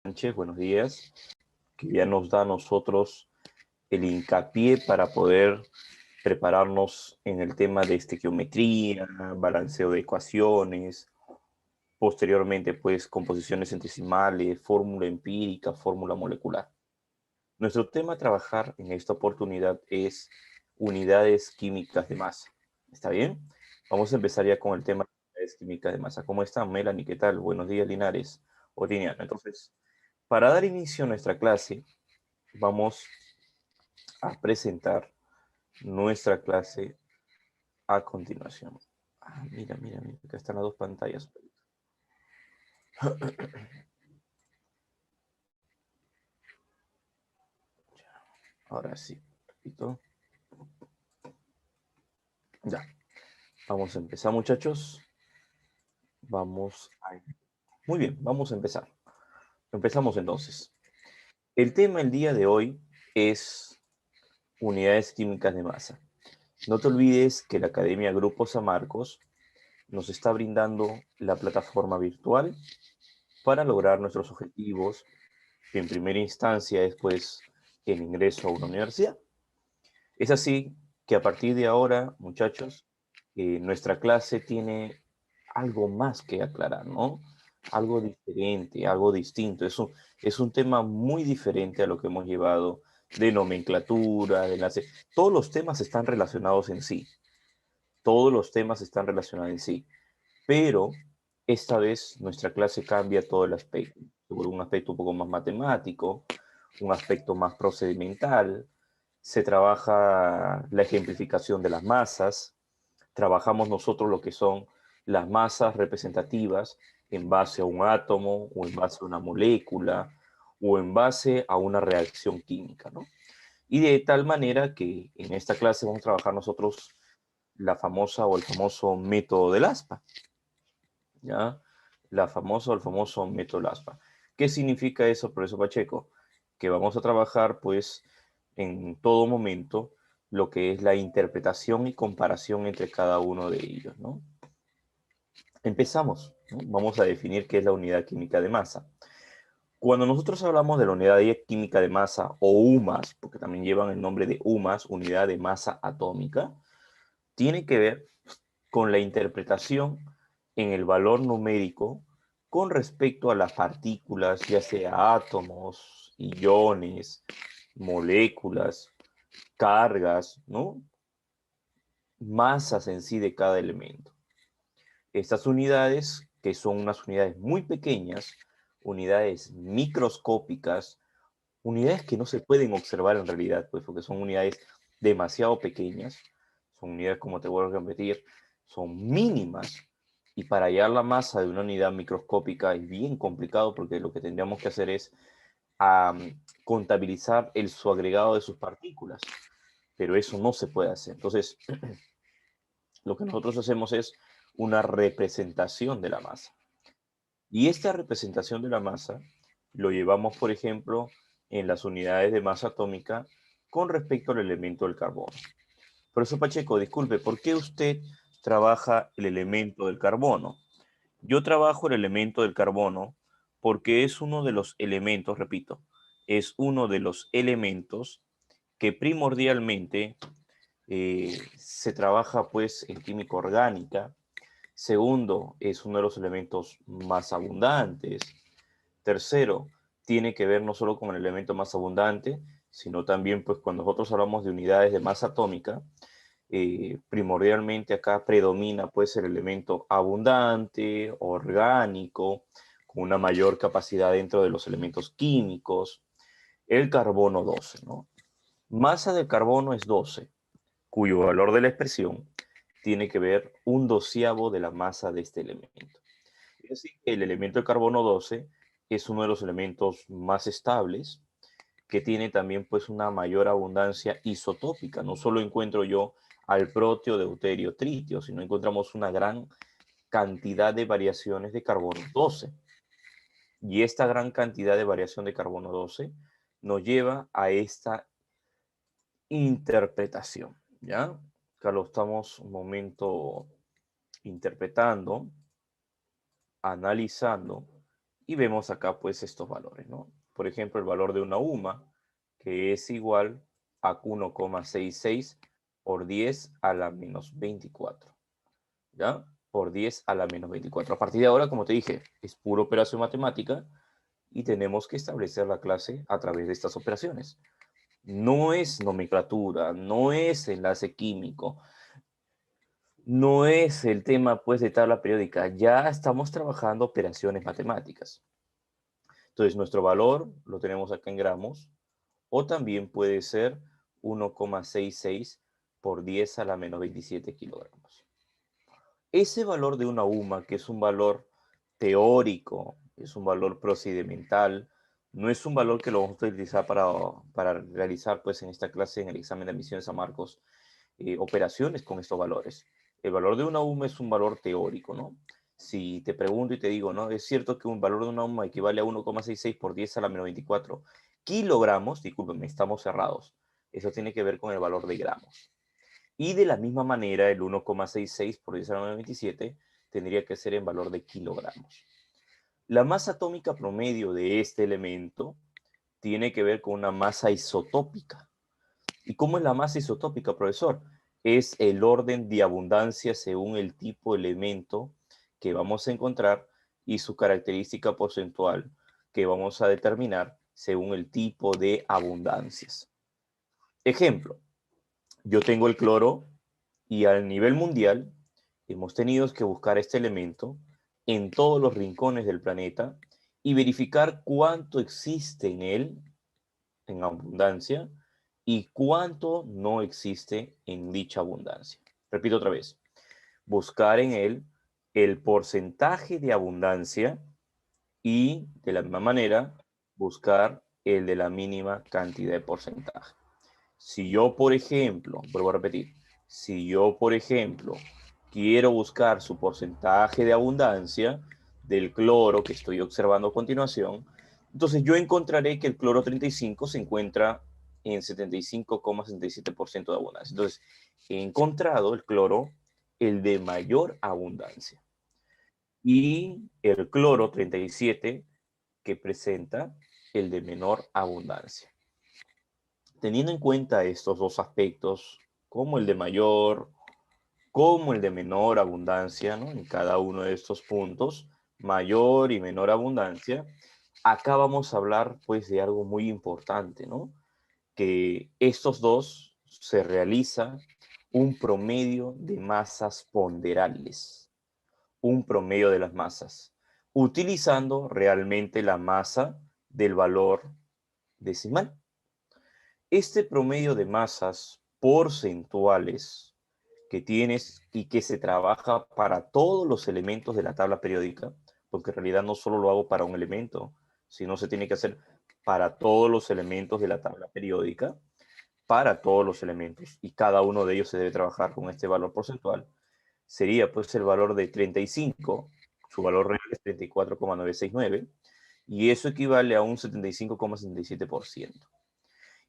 Sánchez, buenos días, que ya nos da a nosotros el hincapié para poder prepararnos en el tema de estequiometría, balanceo de ecuaciones, posteriormente pues composiciones centesimales, fórmula empírica, fórmula molecular. Nuestro tema a trabajar en esta oportunidad es unidades químicas de masa. ¿Está bien? Vamos a empezar ya con el tema de unidades químicas de masa. ¿Cómo están, Melanie? ¿Qué tal? Buenos días, Linares. Otiniano. Entonces, para dar inicio a nuestra clase, vamos a presentar nuestra clase a continuación. Mira, acá están las dos pantallas. Ahora sí, repito. Ya, vamos a empezar, muchachos. Vamos a... Muy bien, vamos a empezar. Empezamos entonces. El tema el día de hoy es unidades químicas de masa. No te olvides que la Academia Grupo San Marcos nos está brindando la plataforma virtual para lograr nuestros objetivos, que en primera instancia es pues el ingreso a una universidad. Es así que a partir de ahora, muchachos, nuestra clase tiene algo más que aclarar, ¿no? Algo diferente, algo distinto. Es un tema muy diferente a lo que hemos llevado de nomenclatura, de enlace. Todos los temas están relacionados en sí. Todos los temas están relacionados en sí. Pero esta vez nuestra clase cambia todo el aspecto. Por un aspecto un poco más matemático, un aspecto más procedimental. Se trabaja la ejemplificación de las masas. Trabajamos nosotros lo que son las masas representativas en base a un átomo o en base a una molécula o en base a una reacción química, ¿no? Y de tal manera que en esta clase vamos a trabajar nosotros la famosa o el famoso método del ASPA, ¿ya? La famosa o el famoso método del ASPA. ¿Qué significa eso, profesor Pacheco? Que vamos a trabajar, pues, en todo momento lo que es la interpretación y comparación entre cada uno de ellos, ¿no? Empezamos, ¿no? Vamos a definir qué es la unidad química de masa. Cuando nosotros hablamos de la unidad química de masa o UMAS, porque también llevan el nombre de UMAS, unidad de masa atómica, tiene que ver con la interpretación en el valor numérico con respecto a las partículas, ya sea átomos, iones, moléculas, cargas, ¿no? Masas en sí de cada elemento. Estas unidades, que son unas unidades muy pequeñas, unidades microscópicas, unidades que no se pueden observar en realidad, pues porque son unidades demasiado pequeñas, son unidades, como te vuelvo a repetir, son mínimas, y para hallar la masa de una unidad microscópica es bien complicado porque lo que tendríamos que hacer es contabilizar su agregado de sus partículas, pero eso no se puede hacer. Entonces, lo que nosotros hacemos es una representación de la masa. Y esta representación de la masa lo llevamos, por ejemplo, en las unidades de masa atómica con respecto al elemento del carbono. Profesor Pacheco, disculpe, ¿por qué usted trabaja el elemento del carbono? Yo trabajo el elemento del carbono porque es uno de los elementos, repito, es uno de los elementos que primordialmente se trabaja pues en química orgánica. Segundo, es uno de los elementos más abundantes. Tercero, tiene que ver no solo con el elemento más abundante, sino también pues cuando nosotros hablamos de unidades de masa atómica, primordialmente acá predomina pues el elemento abundante, orgánico, con una mayor capacidad dentro de los elementos químicos, el carbono 12, ¿no? Masa del carbono es 12, cuyo valor de la expresión tiene que ver un doceavo de la masa de este elemento. Es decir, el elemento de carbono 12 es uno de los elementos más estables, que tiene también pues una mayor abundancia isotópica. No solo encuentro yo al proteo, deuterio, tritio, sino encontramos una gran cantidad de variaciones de carbono 12. Y esta gran cantidad de variación de carbono 12 nos lleva a esta interpretación, ¿ya? Acá lo estamos un momento interpretando, analizando Y vemos acá pues estos valores, ¿no? Por ejemplo, el valor de una UMA, que es igual a 1,66 por 10 a la menos 24, ¿ya? Por 10 a la menos 24. A partir de ahora, como te dije, es pura operación matemática y tenemos que establecer la clase a través de estas operaciones. No es nomenclatura, no es enlace químico, no es el tema pues de tabla periódica, ya estamos trabajando operaciones matemáticas. Entonces nuestro valor lo tenemos acá en gramos o también puede ser 1,66 por 10 a la menos 27 kilogramos. Ese valor de una UMA, que es un valor teórico, es un valor procedimental, no es un valor que lo vamos a utilizar para realizar pues en esta clase en el examen de admisión de San Marcos operaciones con estos valores. El valor de una UMA es un valor teórico, ¿no? Si te pregunto y te digo, ¿no? Es cierto que un valor de una UMA equivale a 1,66 por 10 a la menos 24 kilogramos, discúlpenme, estamos cerrados. Eso tiene que ver con el valor de gramos. Y de la misma manera, el 1,66 por 10 a la menos 27 tendría que ser en valor de kilogramos. La masa atómica promedio de este elemento tiene que ver con una masa isotópica. ¿Y cómo es la masa isotópica, profesor? Es el orden de abundancia según el tipo de elemento que vamos a encontrar y su característica porcentual que vamos a determinar según el tipo de abundancias. Ejemplo, yo tengo el cloro y a nivel mundial hemos tenido que buscar este elemento en todos los rincones del planeta y verificar cuánto existe en él en abundancia y cuánto no existe en dicha abundancia. Repito otra vez, buscar en él el porcentaje de abundancia y de la misma manera buscar el de la mínima cantidad de porcentaje. Si yo, por ejemplo, vuelvo a repetir, si yo, por ejemplo, quiero buscar su porcentaje de abundancia del cloro que estoy observando a continuación, entonces yo encontraré que el cloro 35 se encuentra en 75,67% de abundancia. Entonces, he encontrado el cloro, el de mayor abundancia. Y el cloro 37 que presenta el de menor abundancia. Teniendo en cuenta estos dos aspectos, como el de mayor, como el de menor abundancia, ¿no? En cada uno de estos puntos, mayor y menor abundancia, acá vamos a hablar pues de algo muy importante, ¿no? Que estos dos se realiza un promedio de masas ponderales, un promedio de las masas, utilizando realmente la masa del valor decimal. Este promedio de masas porcentuales que tienes y que se trabaja para todos los elementos de la tabla periódica, porque en realidad no solo lo hago para un elemento, sino se tiene que hacer para todos los elementos de la tabla periódica, para todos los elementos, y cada uno de ellos se debe trabajar con este valor porcentual, sería pues el valor de 35, su valor real es 34,969, y eso equivale a un 75,77%.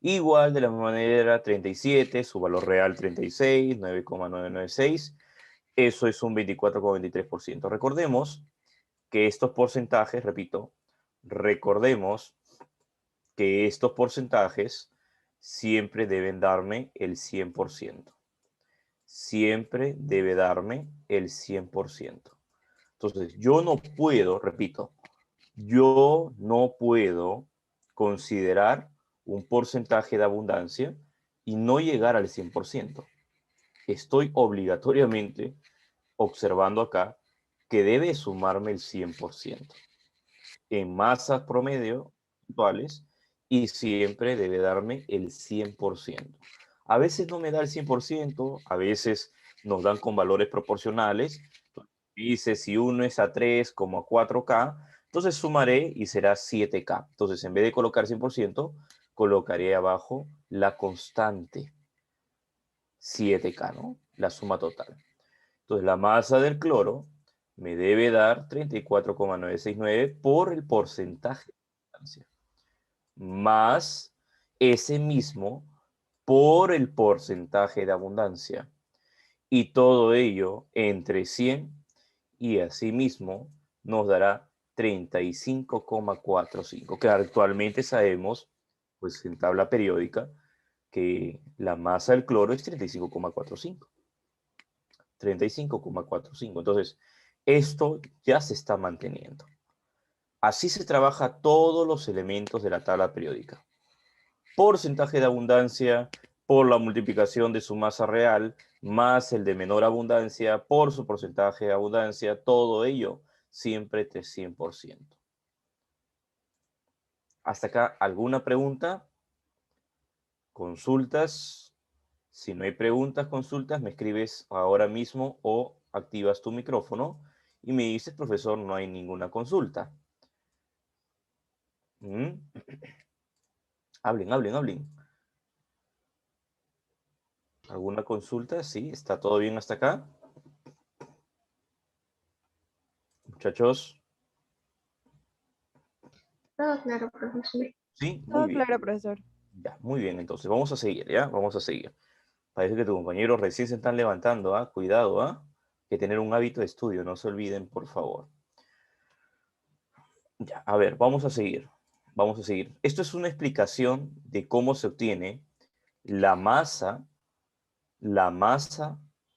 Igual de la misma manera 37, su valor real 36, 9,996. Eso es un 24,23%. Recordemos que estos porcentajes, repito, recordemos que estos porcentajes siempre deben darme el 100%. Siempre debe darme el 100%. Entonces, yo no puedo, repito, yo no puedo considerar un porcentaje de abundancia y no llegar al 100%. Estoy obligatoriamente observando acá que debe sumarme el 100% en masas promedio actuales y siempre debe darme el 100%. A veces no me da el 100%, a veces nos dan con valores proporcionales. Dice, si uno es a 3 como a 4K, entonces sumaré y será 7K. Entonces, en vez de colocar 100%, colocaré abajo la constante 7K, ¿no? La suma total. Entonces, la masa del cloro me debe dar 34,969 por el porcentaje de abundancia, más ese mismo por el porcentaje de abundancia. Y todo ello entre 100 y asimismo nos dará 35,45, que actualmente sabemos, pues en tabla periódica, que la masa del cloro es 35,45. 35,45. Entonces, esto ya se está manteniendo. Así se trabaja todos los elementos de la tabla periódica. Porcentaje de abundancia por la multiplicación de su masa real más el de menor abundancia por su porcentaje de abundancia, todo ello siempre de 100%. ¿Hasta acá alguna pregunta? ¿Consultas? Si no hay preguntas, consultas, me escribes ahora mismo o activas tu micrófono y me dices, profesor, no hay ninguna consulta. ¿Mm? Hablen, hablen, hablen. ¿Alguna consulta? Sí, ¿está todo bien hasta acá? Muchachos. Todo claro, profesor. Sí, muy Todo bien. claro, profesor. Ya, muy bien, entonces vamos a seguir, ¿ya? Vamos a seguir. Parece que tus compañeros recién se están levantando, ¿ah? Cuidado, ¿ah? Que tener un hábito de estudio, no se olviden, por favor. Ya, a ver, vamos a seguir. Vamos a seguir. Esto es una explicación de cómo se obtiene la masa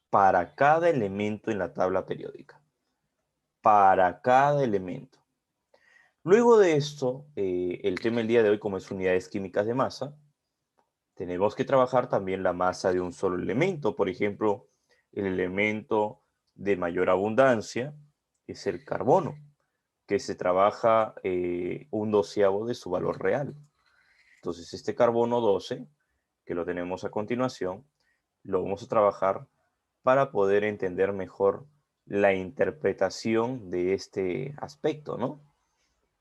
para cada elemento en la tabla periódica. Para cada elemento. Luego de esto, el tema del día de hoy, como es unidades químicas de masa, tenemos que trabajar también la masa de un solo elemento. Por ejemplo, el elemento de mayor abundancia es el carbono, que se trabaja un doceavo de su valor real. Entonces, este carbono 12, que lo tenemos a continuación, lo vamos a trabajar para poder entender mejor la interpretación de este aspecto, ¿no?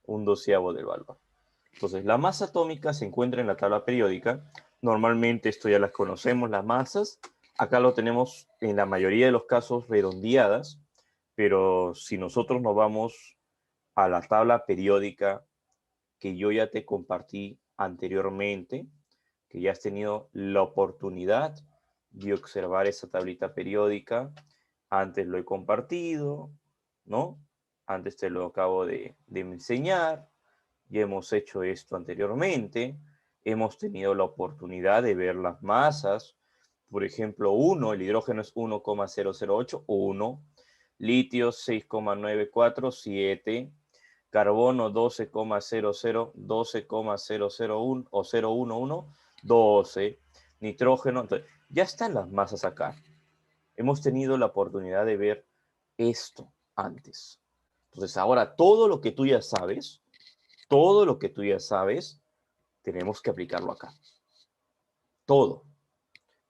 Un doceavo del valor. Entonces, la masa atómica se encuentra en la tabla periódica. Normalmente esto ya las conocemos, las masas. Acá lo tenemos en la mayoría de los casos redondeadas, pero si nosotros nos vamos a la tabla periódica que yo ya te compartí anteriormente, que ya has tenido la oportunidad de observar esa tablita periódica. Antes lo he compartido, ¿no? Antes te lo acabo de enseñar. Ya hemos hecho esto anteriormente. Hemos tenido la oportunidad de ver las masas. Por ejemplo, 1, el hidrógeno es 1,008, 1. Litio 6,947. Carbono 12,00, 12,001 o 011, 12. Nitrógeno. Entonces, ya están las masas acá. Hemos tenido la oportunidad de ver esto antes. Entonces, ahora todo lo que tú ya sabes, todo lo que tú ya sabes, tenemos que aplicarlo acá. Todo.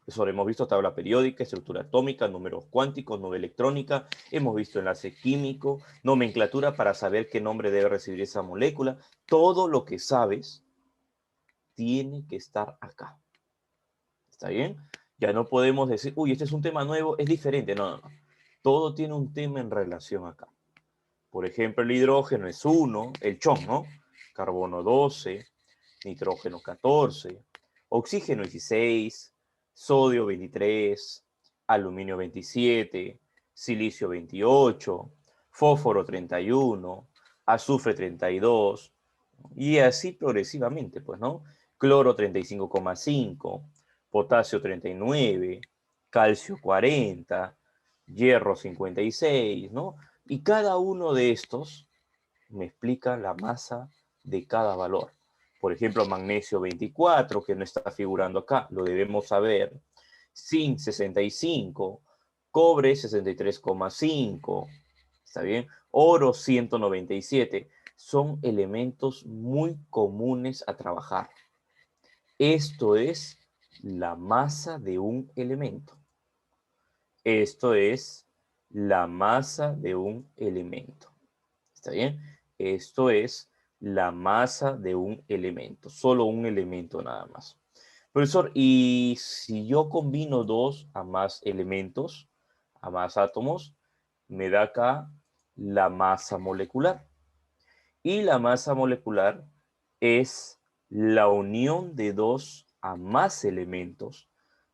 Eso hemos visto tabla periódica, estructura atómica, números cuánticos, nube electrónica, hemos visto enlace químico, nomenclatura para saber qué nombre debe recibir esa molécula. Todo lo que sabes tiene que estar acá. ¿Está bien? Ya no podemos decir, uy, este es un tema nuevo, es diferente. No, no, no. Todo tiene un tema en relación acá. Por ejemplo, el hidrógeno es 1, el chon, ¿no? Carbono 12, nitrógeno 14, oxígeno 16, sodio 23, aluminio 27, silicio 28, fósforo 31, azufre 32, y así progresivamente, pues, ¿no? Cloro 35,5, potasio 39, calcio 40, hierro 56, ¿no? Y cada uno de estos me explica la masa de cada valor. Por ejemplo, magnesio 24, que no está figurando acá, lo debemos saber. Zinc 65, cobre 63,5, ¿está bien? Oro 197, son elementos muy comunes a trabajar. Esto es la masa de un elemento. Esto es la masa de un elemento. ¿Está bien? Esto es la masa de un elemento, solo un elemento nada más. Profesor, ¿y si yo combino dos a más elementos, a más átomos, me da acá la masa molecular? Y la masa molecular es la unión de dos a más elementos,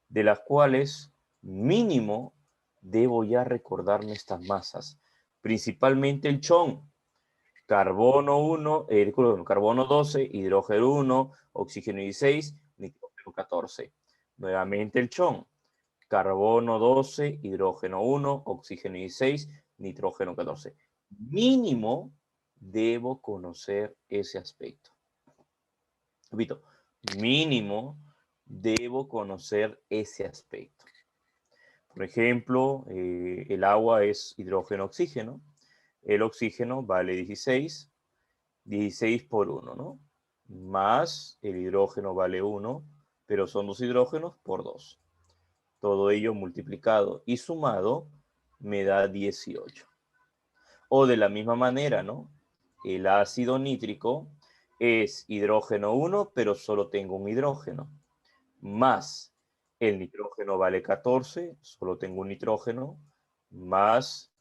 de las cuales mínimo debo ya recordarme estas masas, principalmente el chon. Carbono 1, carbono 12, hidrógeno 1, oxígeno 16, nitrógeno 14. Nuevamente el chon. Carbono 12, hidrógeno 1, oxígeno 16, nitrógeno 14. Mínimo debo conocer ese aspecto. Repito, mínimo debo conocer ese aspecto. Por ejemplo, el agua es hidrógeno-oxígeno. El oxígeno vale 16, 16 por 1, ¿no? Más el hidrógeno vale 1, pero son dos hidrógenos por 2. Todo ello multiplicado y sumado me da 18. O de la misma manera, ¿no? El ácido nítrico es hidrógeno 1, pero solo tengo un hidrógeno. Más el nitrógeno vale 14, solo tengo un nitrógeno. Más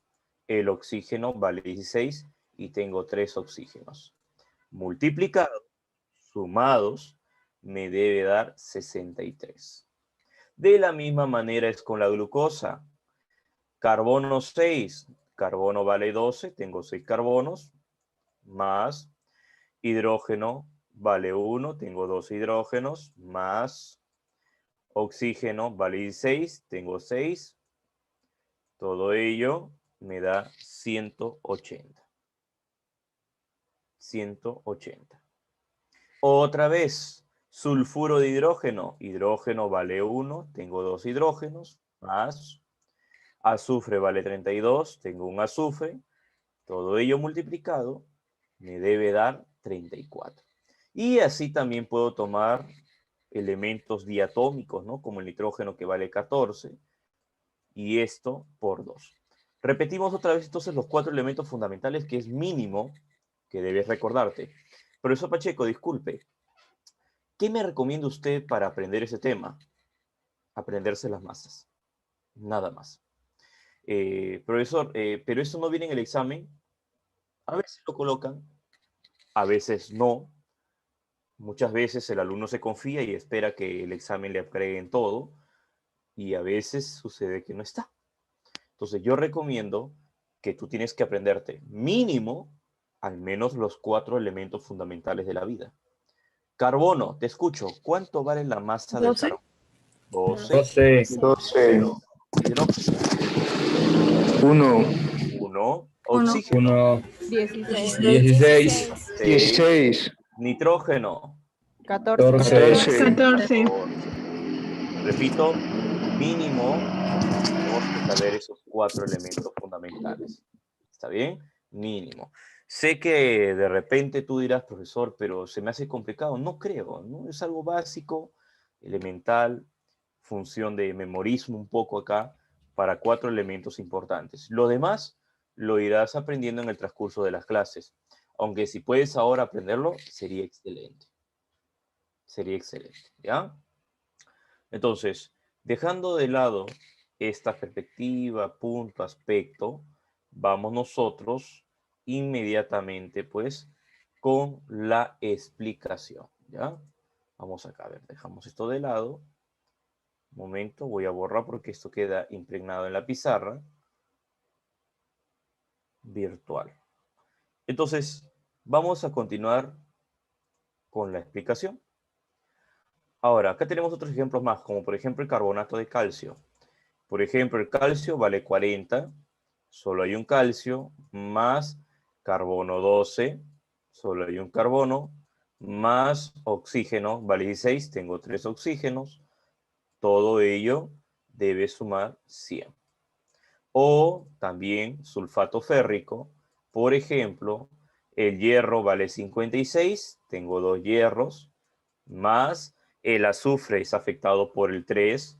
el oxígeno vale 16 y tengo 3 oxígenos. Multiplicados, sumados, me debe dar 63. De la misma manera es con la glucosa. Carbono 6, carbono vale 12, tengo 6 carbonos, más hidrógeno vale 1, tengo 2 hidrógenos, más oxígeno vale 16, tengo 6. Todo ello me da 180. 180. Otra vez, sulfuro de hidrógeno. Hidrógeno vale 1, tengo 2 hidrógenos, más azufre vale 32, tengo un azufre. Todo ello multiplicado me debe dar 34. Y así también puedo tomar elementos diatómicos, ¿no? Como el nitrógeno que vale 14, y esto por 2. Repetimos otra vez entonces los 4 elementos fundamentales que es mínimo que debes recordarte. Profesor Pacheco, disculpe, ¿qué me recomienda usted para aprender ese tema? Aprenderse las masas, nada más. Profesor, pero eso no viene en el examen. A veces lo colocan, a veces no. Muchas veces el alumno se confía y espera que el examen le agreguen todo, y a veces sucede que no está. Entonces yo recomiendo que tú tienes que aprenderte mínimo al menos los 4 elementos fundamentales de la vida. Carbono, te escucho. ¿Cuánto vale la masa del 12. carbono? 12. 12, 12, Hidrógeno, 1, 1. 1. Oxígeno, 1, 16. 16, 6. 16, Nitrógeno, 14. 14, 14, 14. Repito, mínimo tenemos que saber esos 4 elementos fundamentales. ¿Está bien? Mínimo. Sé que de repente tú dirás, profesor, pero se me hace complicado. No creo, ¿no? Es algo básico, elemental, función de memorismo un poco acá, para 4 elementos importantes. Lo demás lo irás aprendiendo en el transcurso de las clases. Aunque si puedes ahora aprenderlo, sería excelente. Sería excelente, ¿ya? Entonces, dejando de lado esta perspectiva, punto, aspecto, vamos nosotros inmediatamente, pues, con la explicación, ¿ya? Vamos acá, a ver, dejamos esto de lado. Un momento, voy a borrar porque esto queda impregnado en la pizarra virtual. Entonces, vamos a continuar con la explicación. Ahora, acá tenemos otros ejemplos más, como por ejemplo el carbonato de calcio. Por ejemplo, el calcio vale 40, solo hay un calcio, más carbono 12, solo hay un carbono, más oxígeno vale 16, tengo 3 oxígenos, todo ello debe sumar 100. O también sulfato férrico, por ejemplo, el hierro vale 56, tengo 2 hierros, más el azufre es afectado por el 3,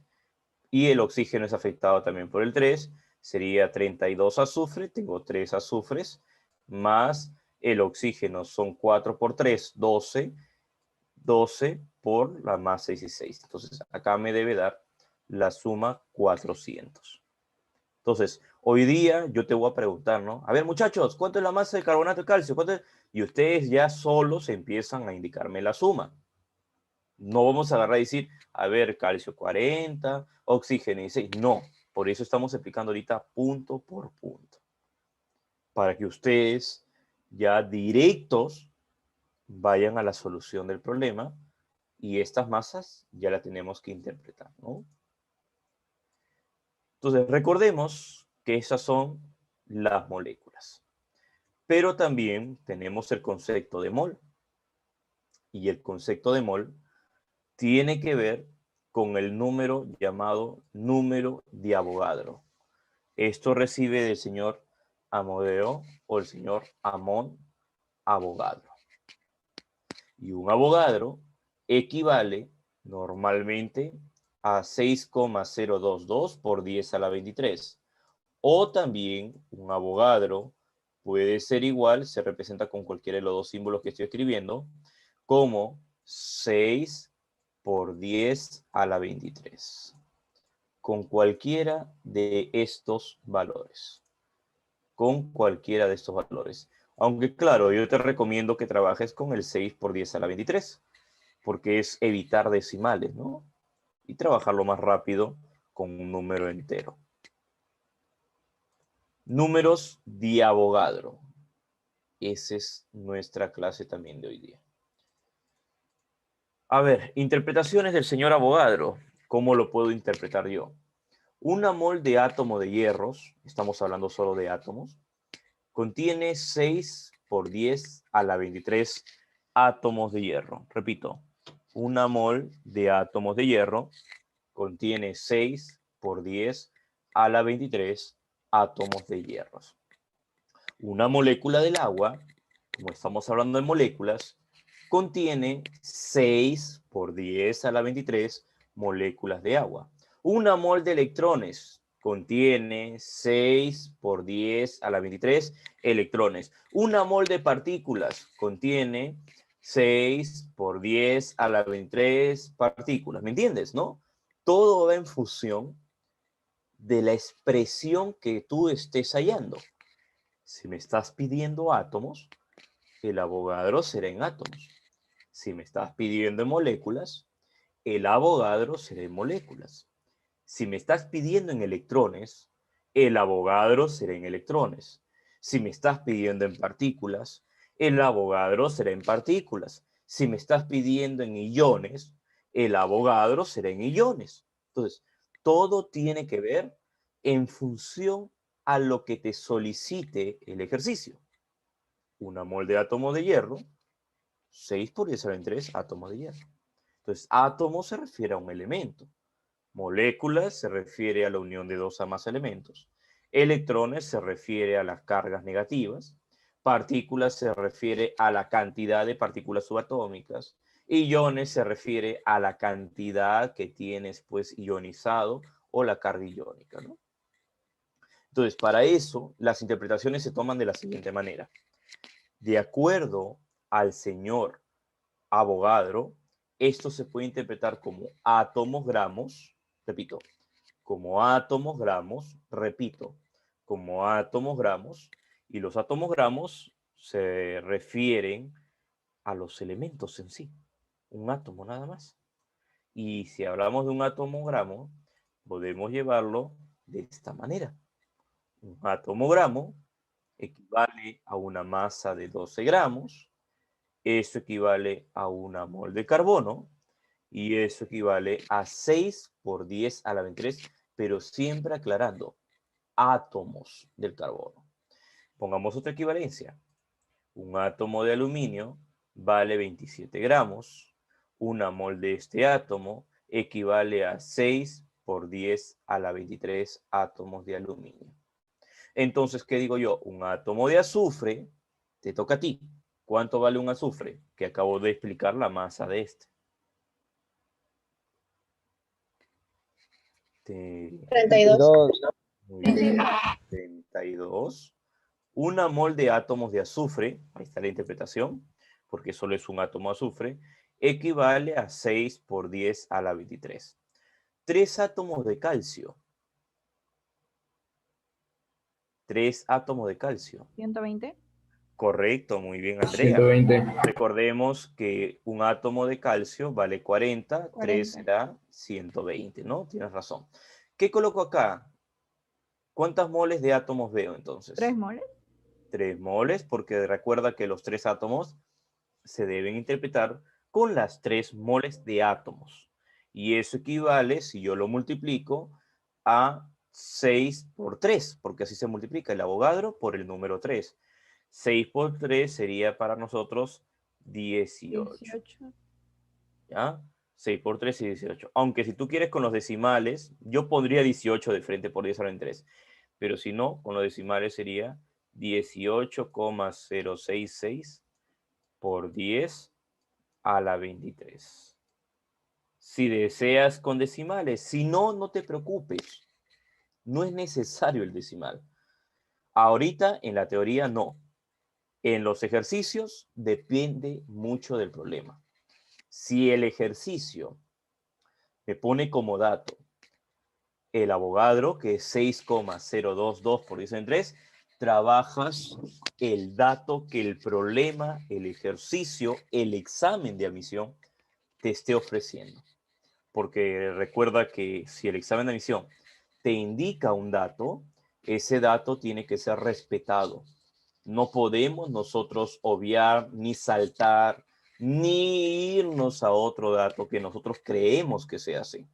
y el oxígeno es afectado también por el 3, sería 32 azufre, tengo 3 azufres, más el oxígeno son 4 por 3, 12, 12 por la masa 16. Entonces, acá me debe dar la suma 400. Entonces, hoy día yo te voy a preguntar, ¿no? A ver, muchachos, ¿cuánto es la masa de carbonato de calcio? ¿Cuánto es? Y ustedes ya solos empiezan a indicarme la suma. No vamos a agarrar y decir, a ver, calcio 40, oxígeno 16. No, por eso estamos explicando ahorita punto por punto. Para que ustedes ya directos vayan a la solución del problema y estas masas ya las tenemos que interpretar, ¿no? Entonces, recordemos que esas son las moléculas. Pero también tenemos el concepto de mol. Y el concepto de mol tiene que ver con el número llamado número de Avogadro. Esto recibe del señor Amodeo o el señor Amón Avogadro. Y un Avogadro equivale normalmente a 6,022 por 10 a la 23. O también un Avogadro puede ser igual, se representa con cualquiera de los dos símbolos que estoy escribiendo, como 6 por 10 a la 23. Con cualquiera de estos valores. Con cualquiera de estos valores. Aunque claro, yo te recomiendo que trabajes con el 6 por 10 a la 23, porque es evitar decimales, ¿no? Y trabajarlo más rápido con un número entero. Números de Avogadro. Esa es nuestra clase también de hoy día. A ver, interpretaciones del señor Avogadro. ¿Cómo lo puedo interpretar yo? Una mol de átomo de hierros, estamos hablando solo de átomos, contiene 6 por 10 a la 23 átomos de hierro. Repito, una mol de átomos de hierro contiene 6 por 10 a la 23 átomos de hierros. Una molécula del agua, como estamos hablando de moléculas, contiene 6 por 10 a la 23 moléculas de agua. Una mol de electrones contiene 6 por 10 a la 23 electrones. Una mol de partículas contiene 6 por 10 a la 23 partículas. ¿Me entiendes, no? Todo va en función de la expresión que tú estés hallando. Si me estás pidiendo átomos, el Avogadro será en átomos. Si me estás pidiendo en moléculas, el Avogadro será en moléculas. Si me estás pidiendo en electrones, el Avogadro será en electrones. Si me estás pidiendo en partículas, el Avogadro será en partículas. Si me estás pidiendo en iones, el Avogadro será en iones. Entonces, todo tiene que ver en función a lo que te solicite el ejercicio. Una mol de átomo de hierro, 6 por 10 a la 23 átomos de hierro. Entonces, átomo se refiere a un elemento. Moléculas se refiere a la unión de dos a más elementos. Electrones se refiere a las cargas negativas. Partículas se refiere a la cantidad de partículas subatómicas. Iones se refiere a la cantidad que tienes pues ionizado o la carga iónica, ¿no? Entonces, para eso, las interpretaciones se toman de la siguiente manera. De acuerdo al señor Avogadro, esto se puede interpretar como átomos gramos, repito, como átomos gramos, repito, como átomos gramos, y los átomos gramos se refieren a los elementos en sí, un átomo nada más. Y si hablamos de un átomo gramo, podemos llevarlo de esta manera. Un átomo gramo equivale a una masa de 12 gramos, eso equivale a una mol de carbono, y eso equivale a 6 por 10 a la 23, pero siempre aclarando, átomos del carbono. Pongamos otra equivalencia. Un átomo de aluminio vale 27 gramos. Una mol de este átomo equivale a 6 por 10 a la 23 átomos de aluminio. Entonces, ¿qué digo yo? Un átomo de azufre, te toca a ti. ¿Cuánto vale un azufre? Que acabo de explicar la masa de este. 32. Muy bien. 32. Una mol de átomos de azufre, ahí está la interpretación, porque solo es un átomo de azufre, equivale a 6 por 10 a la 23. 3 átomos de calcio. 3 átomos de calcio. 120. Correcto, muy bien, Andrea. 120. Recordemos que un átomo de calcio vale 40, 3 40. será 120, ¿no? Tienes razón. ¿Qué coloco acá? ¿Cuántas moles de átomos veo entonces? 3 moles. 3 moles, porque recuerda que los 3 átomos se deben interpretar con las 3 moles de átomos. Y eso equivale, si yo lo multiplico, a 6 por 3, porque así se multiplica el Avogadro por el número 3. 6 por 3 sería para nosotros 18. ¿Ya? 6 por 3 y 18. Aunque si tú quieres con los decimales, yo pondría 18 de frente por 10 a la 23. Pero si no, con los decimales sería 18,066 por 10 a la 23. Si deseas con decimales, si no, no te preocupes. No es necesario el decimal. Ahorita en la teoría no. En los ejercicios depende mucho del problema. Si el ejercicio me pone como dato el Avogadro, que es 6,022 por 10 en 3, trabajas el dato que el problema, el ejercicio, el examen de admisión te esté ofreciendo. Porque recuerda que si el examen de admisión te indica un dato, ese dato tiene que ser respetado. No podemos nosotros obviar, ni saltar, ni irnos a otro dato que nosotros creemos que sea así.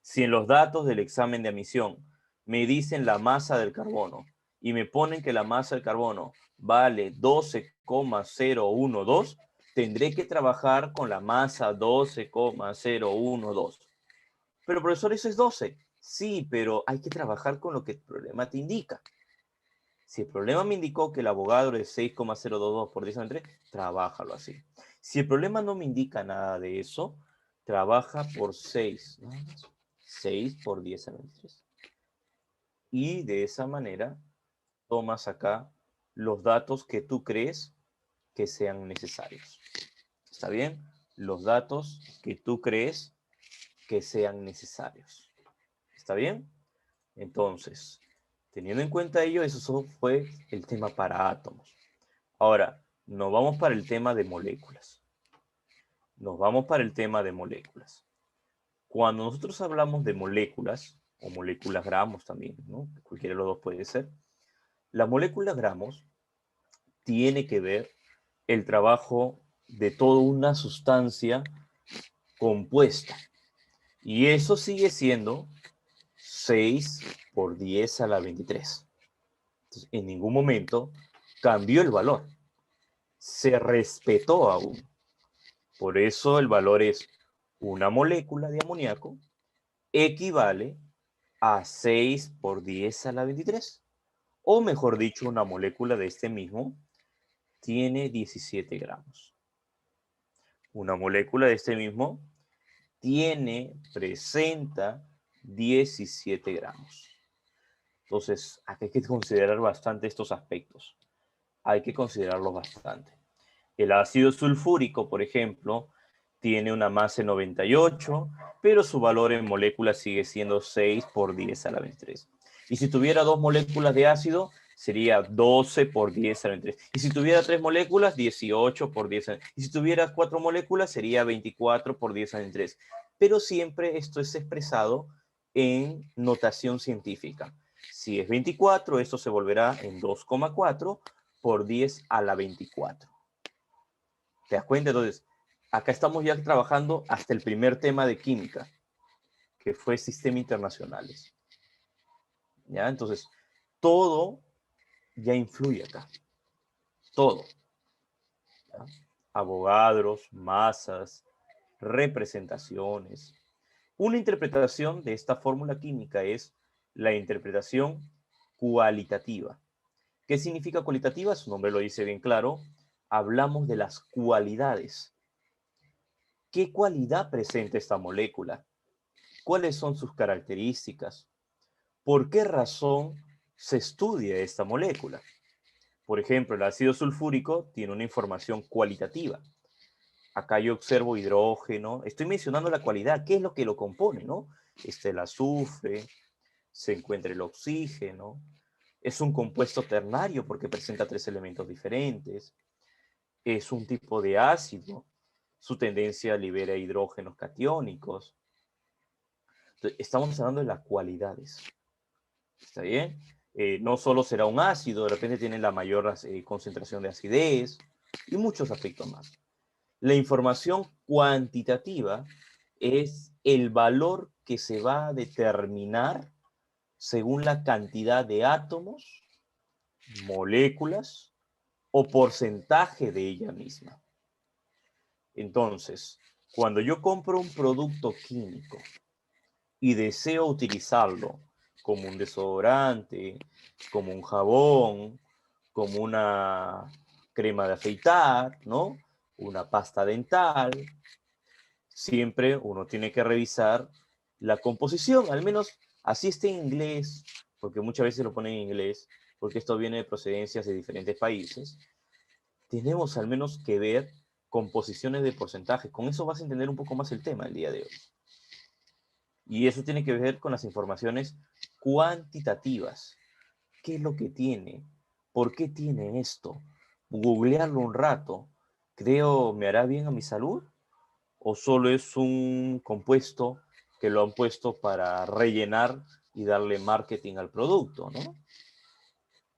Si en los datos del examen de admisión me dicen la masa del carbono y me ponen que la masa del carbono vale 12,012, tendré que trabajar con la masa 12,012. Pero profesor, eso es 12. Sí, pero hay que trabajar con lo que el problema te indica. Si el problema me indicó que el Avogadro es 6,022 por 10 a la 3, trabájalo así. Si el problema no me indica nada de eso, trabaja por 6. Nada más. 6 por 10 a la 23. Y de esa manera tomas acá los datos que tú crees que sean necesarios. ¿Está bien? Los datos que tú crees que sean necesarios. ¿Está bien? Entonces, teniendo en cuenta ello, eso fue el tema para átomos. Ahora, nos vamos para el tema de moléculas. Cuando nosotros hablamos de moléculas, o moléculas gramos también, ¿no? Cualquiera de los dos puede ser. La molécula gramos tiene que ver el trabajo de toda una sustancia compuesta. Y eso sigue siendo 6 por 10 a la 23. Entonces, en ningún momento cambió el valor. Se respetó aún. Por eso el valor es una molécula de amoníaco equivale a 6 por 10 a la 23. O mejor dicho, una molécula de este mismo tiene 17 gramos. Una molécula de este mismo presenta 17 gramos. Entonces, aquí hay que considerar bastante estos aspectos. Hay que considerarlos bastante. El ácido sulfúrico, por ejemplo, tiene una masa de 98, pero su valor en moléculas sigue siendo 6 por 10 a la 23. Y si tuviera 2 moléculas de ácido, sería 12 por 10 a la 23. Y si tuviera 3 moléculas, 18 por 10 a la 23. Y si tuviera 4 moléculas, sería 24 por 10 a la 23. Pero siempre esto es expresado en notación científica. Si es 24, esto se volverá en 2,4 por 10 a la 24. ¿Te das cuenta? Entonces, acá estamos ya trabajando hasta el primer tema de química, que fue Sistema Internacionales. ¿Ya? Entonces, todo ya influye acá. Todo. ¿Ya? Avogadros, masas, representaciones. Una interpretación de esta fórmula química es la interpretación cualitativa. ¿Qué significa cualitativa? Su nombre lo dice bien claro. Hablamos de las cualidades. ¿Qué cualidad presenta esta molécula? ¿Cuáles son sus características? ¿Por qué razón se estudia esta molécula? Por ejemplo, el ácido sulfúrico tiene una información cualitativa. Acá yo observo hidrógeno. Estoy mencionando la cualidad. ¿Qué es lo que lo compone, no? Está el azufre, se encuentra el oxígeno. Es un compuesto ternario porque presenta 3 elementos diferentes. Es un tipo de ácido. Su tendencia libera hidrógenos catiónicos. Entonces, estamos hablando de las cualidades. ¿Está bien? No solo será un ácido, de repente tiene la mayor concentración de acidez y muchos aspectos más. La información cuantitativa es el valor que se va a determinar según la cantidad de átomos, moléculas o porcentaje de ella misma. Entonces, cuando yo compro un producto químico y deseo utilizarlo como un desodorante, como un jabón, como una crema de afeitar, ¿no? Una pasta dental, siempre uno tiene que revisar la composición, al menos así esté en inglés, porque muchas veces lo ponen en inglés, porque esto viene de procedencias de diferentes países. Tenemos al menos que ver composiciones de porcentaje. Con eso vas a entender un poco más el tema el día de hoy. Y eso tiene que ver con las informaciones cuantitativas. ¿Qué es lo que tiene? ¿Por qué tiene esto? Googlearlo un rato. ¿Creo me hará bien a mi salud? ¿O solo es un compuesto que lo han puesto para rellenar y darle marketing al producto, ¿no?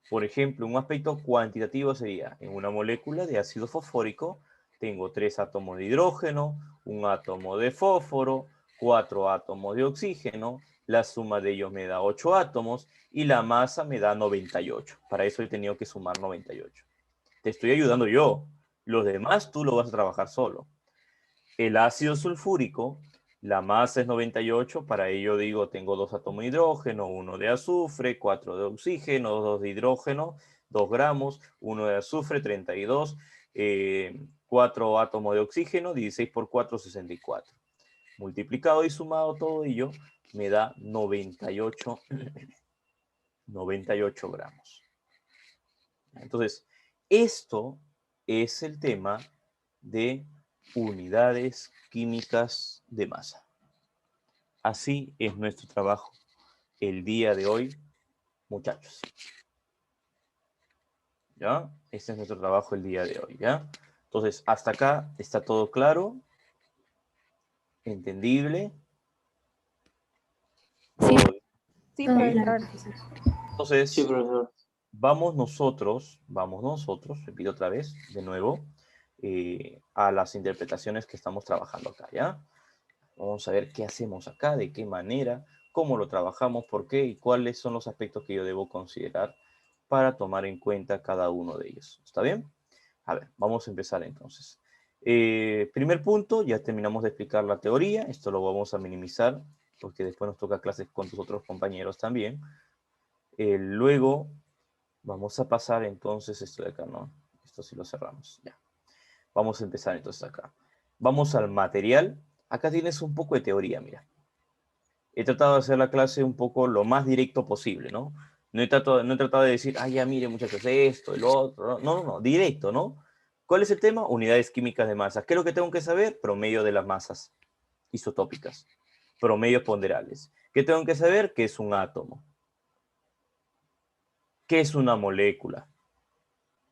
Por ejemplo, un aspecto cuantitativo sería, en una molécula de ácido fosfórico, tengo 3 átomos de hidrógeno, un átomo de fósforo, 4 átomos de oxígeno, la suma de ellos me da 8 átomos y la masa me da 98. Para eso he tenido que sumar 98. Te estoy ayudando yo. Los demás tú lo vas a trabajar solo. El ácido sulfúrico, la masa es 98, para ello digo, tengo 2 átomos de hidrógeno, 1 de azufre, 4 de oxígeno, 2 de hidrógeno, 2 gramos, 1 de azufre, 32, 4 átomos de oxígeno, 16 por 4, 64. Multiplicado y sumado todo ello, me da 98 gramos. Entonces, esto es el tema de unidades químicas de masa. Así es nuestro trabajo el día de hoy, muchachos. ¿Ya? Este es nuestro trabajo el día de hoy, ¿ya? Entonces, hasta acá está todo claro, entendible. Sí, Todo bien. sí, ¿Está bien? profesor. Entonces, Sí, profesor. vamos nosotros, repito otra vez, de nuevo, a las interpretaciones que estamos trabajando acá, ¿ya? Vamos a ver qué hacemos acá, de qué manera, cómo lo trabajamos, por qué y cuáles son los aspectos que yo debo considerar para tomar en cuenta cada uno de ellos. ¿Está bien? A ver, vamos a empezar entonces. Primer punto, ya terminamos de explicar la teoría. Esto lo vamos a minimizar porque después nos toca clases con tus otros compañeros también. Luego vamos a pasar entonces esto de acá, ¿no? Esto sí lo cerramos, ya. Vamos a empezar entonces acá. Vamos al material. Acá tienes un poco de teoría, mira. He tratado de hacer la clase un poco lo más directo posible, ¿no? No he tratado de decir, ah, ya, mire, muchachos, esto, el otro. No, directo, ¿no? ¿Cuál es el tema? Unidades químicas de masa. ¿Qué es lo que tengo que saber? Promedio de las masas isotópicas. Promedios ponderales. ¿Qué tengo que saber? ¿Qué es un átomo? ¿Qué es una molécula?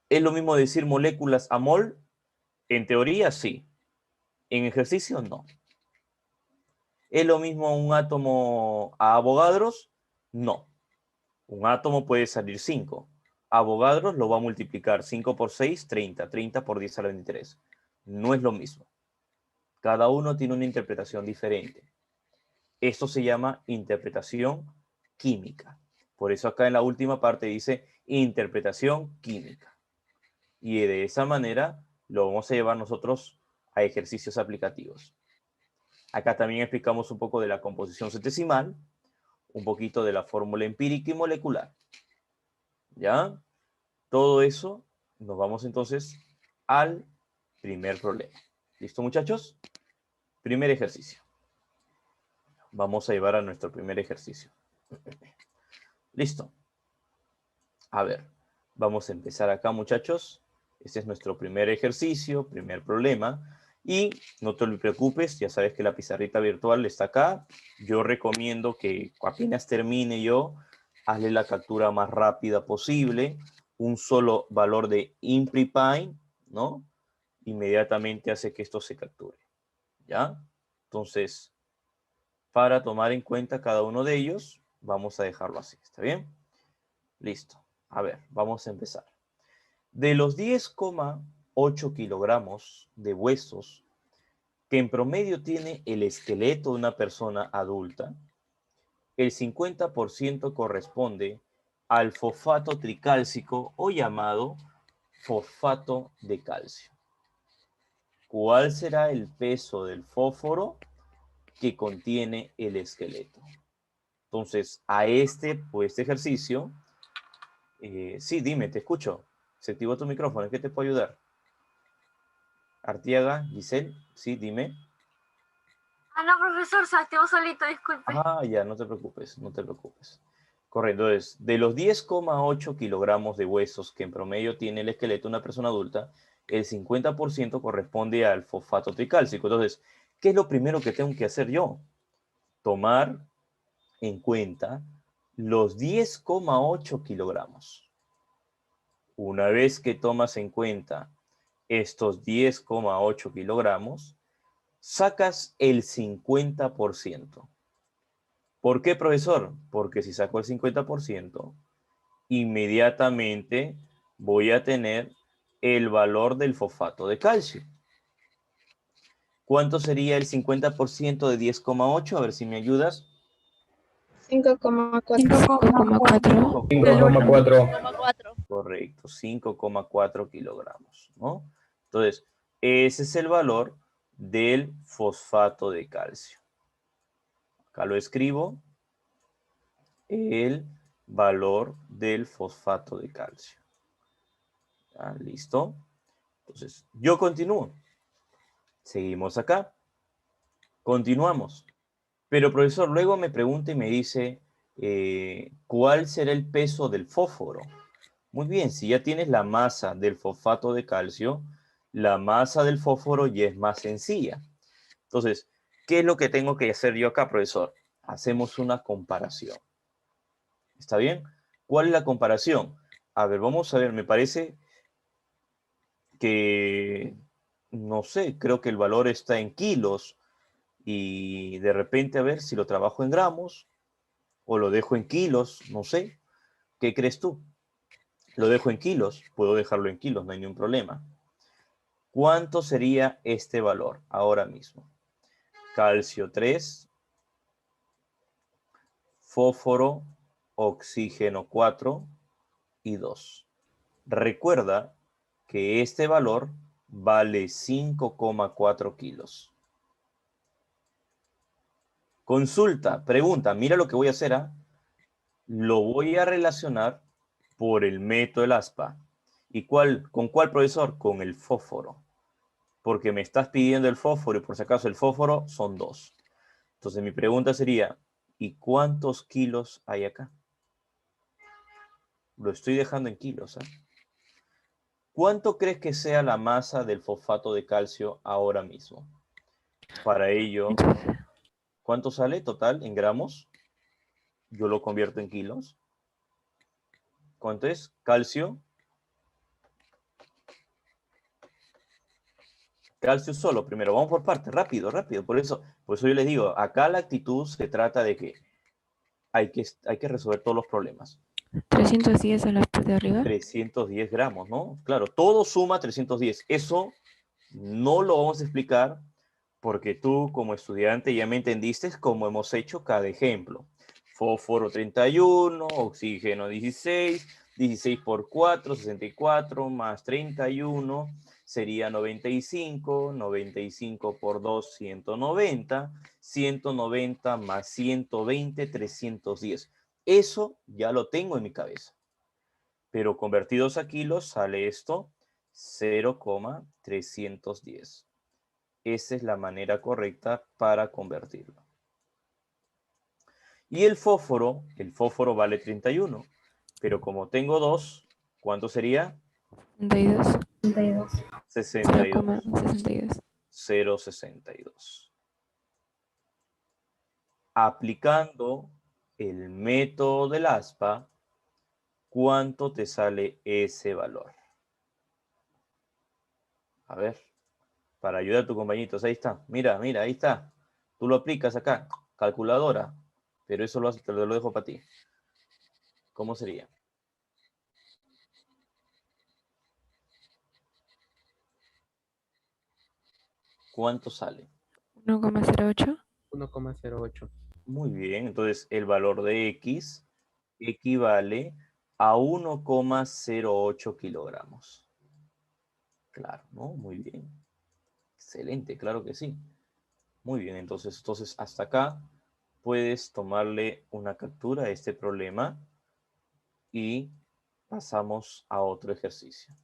¿Es lo mismo decir moléculas a mol? En teoría, sí. En ejercicio, no. ¿Es lo mismo un átomo a Avogadros? No. Un átomo puede salir 5. Avogadros lo va a multiplicar 5 por 6, 30. 30 por 10 a la 23. No es lo mismo. Cada uno tiene una interpretación diferente. Esto se llama interpretación química. Por eso acá en la última parte dice interpretación química. Y de esa manera lo vamos a llevar nosotros a ejercicios aplicativos. Acá también explicamos un poco de la composición centesimal, un poquito de la fórmula empírica y molecular. ¿Ya? Todo eso, nos vamos entonces al primer problema. ¿Listo, muchachos? Primer ejercicio. Vamos a llevar a nuestro primer ejercicio. Listo. A ver, vamos a empezar acá, muchachos. Este es nuestro primer ejercicio, primer problema. Y no te preocupes, ya sabes que la pizarrita virtual está acá. Yo recomiendo que apenas termine yo, hazle la captura más rápida posible. Un solo valor de ImpriPine, ¿no? Inmediatamente hace que esto se capture. ¿Ya? Entonces, para tomar en cuenta cada uno de ellos, vamos a dejarlo así. ¿Está bien? Listo. A ver, vamos a empezar. De los 10,8 kilogramos de huesos que en promedio tiene el esqueleto de una persona adulta, el 50% corresponde al fosfato tricálcico o llamado fosfato de calcio. ¿Cuál será el peso del fósforo que contiene el esqueleto? Entonces, a este ejercicio, sí, dime, te escucho. Se activó tu micrófono, ¿en qué te puedo ayudar? Artiaga, Giselle, sí, dime. Ah, no, profesor, se activó solito, disculpe. Ah, ya, no te preocupes, no te preocupes. Correcto, entonces, de los 10,8 kilogramos de huesos que en promedio tiene el esqueleto de una persona adulta, el 50% corresponde al fosfato tricálcico. Entonces, ¿qué es lo primero que tengo que hacer yo? Tomar en cuenta los 10,8 kilogramos. Una vez que tomas en cuenta estos 10,8 kilogramos, sacas el 50%. ¿Por qué, profesor? Porque si saco el 50%, inmediatamente voy a tener el valor del fosfato de calcio. ¿Cuánto sería el 50% de 10,8? A ver si me ayudas. 5,4. 5,4. 5,4. Correcto, 5,4 kilogramos, ¿no? Entonces, ese es el valor del fosfato de calcio. Acá lo escribo. El valor del fosfato de calcio. ¿Ya? ¿Listo? Entonces, yo continúo. Seguimos acá. Continuamos. Pero, profesor, luego me pregunta y me dice, ¿cuál será el peso del fósforo? Muy bien, si ya tienes la masa del fosfato de calcio, la masa del fósforo ya es más sencilla. Entonces, ¿qué es lo que tengo que hacer yo acá, profesor? Hacemos una comparación. ¿Está bien? ¿Cuál es la comparación? A ver, vamos a ver, me parece que, no sé, creo que el valor está en kilos y de repente a ver si lo trabajo en gramos o lo dejo en kilos, no sé. ¿Qué crees tú? Lo dejo en kilos, puedo dejarlo en kilos, no hay ningún problema. ¿Cuánto sería este valor ahora mismo? Calcio 3, fósforo, oxígeno 4 y 2. Recuerda que este valor vale 5,4 kilos. Consulta, pregunta, mira lo que voy a hacer, ¿ah? Lo voy a relacionar por el método del ASPA. ¿Y con cuál, profesor? Con el fósforo. Porque me estás pidiendo el fósforo y por si acaso el fósforo son 2. Entonces mi pregunta sería, ¿y cuántos kilos hay acá? Lo estoy dejando en kilos, ¿eh? ¿Cuánto crees que sea la masa del fosfato de calcio ahora mismo? Para ello, ¿cuánto sale total en gramos? Yo lo convierto en kilos. ¿Cuánto es? Calcio. Calcio solo, primero. Vamos por partes, rápido, rápido. Por eso yo les digo, acá la actitud se trata de que hay que resolver todos los problemas. 310 a la parte de arriba. 310 gramos, ¿no? Claro, todo suma 310. Eso no lo vamos a explicar porque tú como estudiante ya me entendiste cómo hemos hecho cada ejemplo. Fósforo 31, oxígeno 16, 16 por 4, 64, más 31, sería 95, 95 por 2, 190, 190 más 120, 310. Eso ya lo tengo en mi cabeza. Pero convertidos a kilos sale esto 0,310. Esa es la manera correcta para convertirlo. Y el fósforo vale 31. Pero como tengo 2, ¿cuánto sería? 62. 62. 0,62. 0,62. Aplicando el método del ASPA, ¿cuánto te sale ese valor? A ver, para ayudar a tus compañitos, ahí está. Mira, mira, ahí está. Tú lo aplicas acá, calculadora, pero eso te lo dejo para ti. ¿Cómo sería? ¿Cuánto sale? 1,08. 1,08. Muy bien, entonces el valor de X equivale a 1,08 kilogramos. Claro, ¿no? Muy bien. Excelente, claro que sí. Muy bien, entonces hasta acá puedes tomarle una captura a este problema y pasamos a otro ejercicio.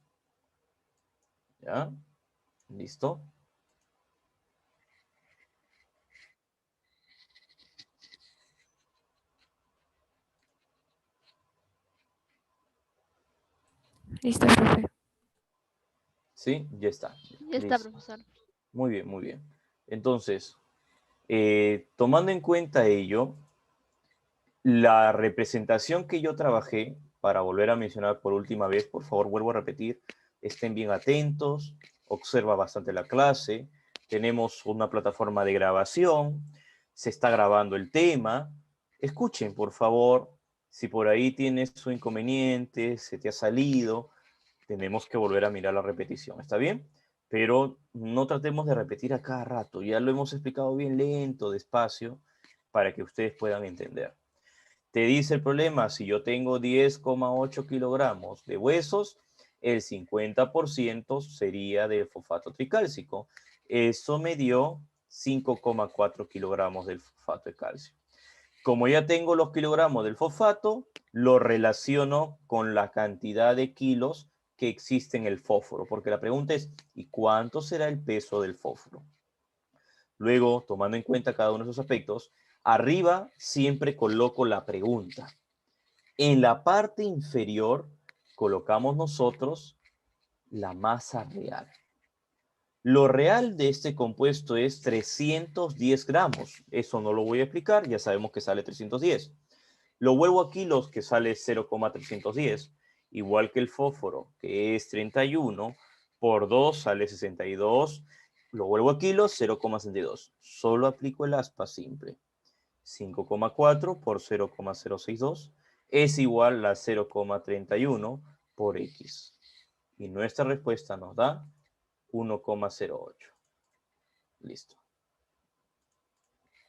¿Ya? ¿Listo? Listo, profe. Sí, ya está. Ya está, Listo. profesor. Muy bien, muy bien. Entonces, tomando en cuenta ello, la representación que yo trabajé, para volver a mencionar por última vez, por favor, vuelvo a repetir, estén bien atentos, observa bastante la clase, tenemos una plataforma de grabación, se está grabando el tema, escuchen, por favor, si por ahí tienes un inconveniente, se te ha salido, tenemos que volver a mirar la repetición, ¿está bien? Pero no tratemos de repetir a cada rato, ya lo hemos explicado bien lento, despacio, para que ustedes puedan entender. Te dice el problema, si yo tengo 10,8 kilogramos de huesos, el 50% sería de fosfato tricálcico. Eso me dio 5,4 kilogramos del fosfato de calcio. Como ya tengo los kilogramos del fosfato, lo relaciono con la cantidad de kilos que existe en el fósforo, porque la pregunta es, ¿y cuánto será el peso del fósforo? Luego, tomando en cuenta cada uno de esos aspectos, arriba siempre coloco la pregunta. En la parte inferior colocamos nosotros la masa real. Lo real de este compuesto es 310 gramos. Eso no lo voy a explicar, ya sabemos que sale 310. Lo vuelvo a kilos, que sale 0,310. Igual que el fósforo, que es 31, por 2 sale 62. Lo vuelvo a kilos, 0,62. Solo aplico el aspa simple. 5,4 por 0,062 es igual a 0,31 por X. Y nuestra respuesta nos da 1,08. Listo.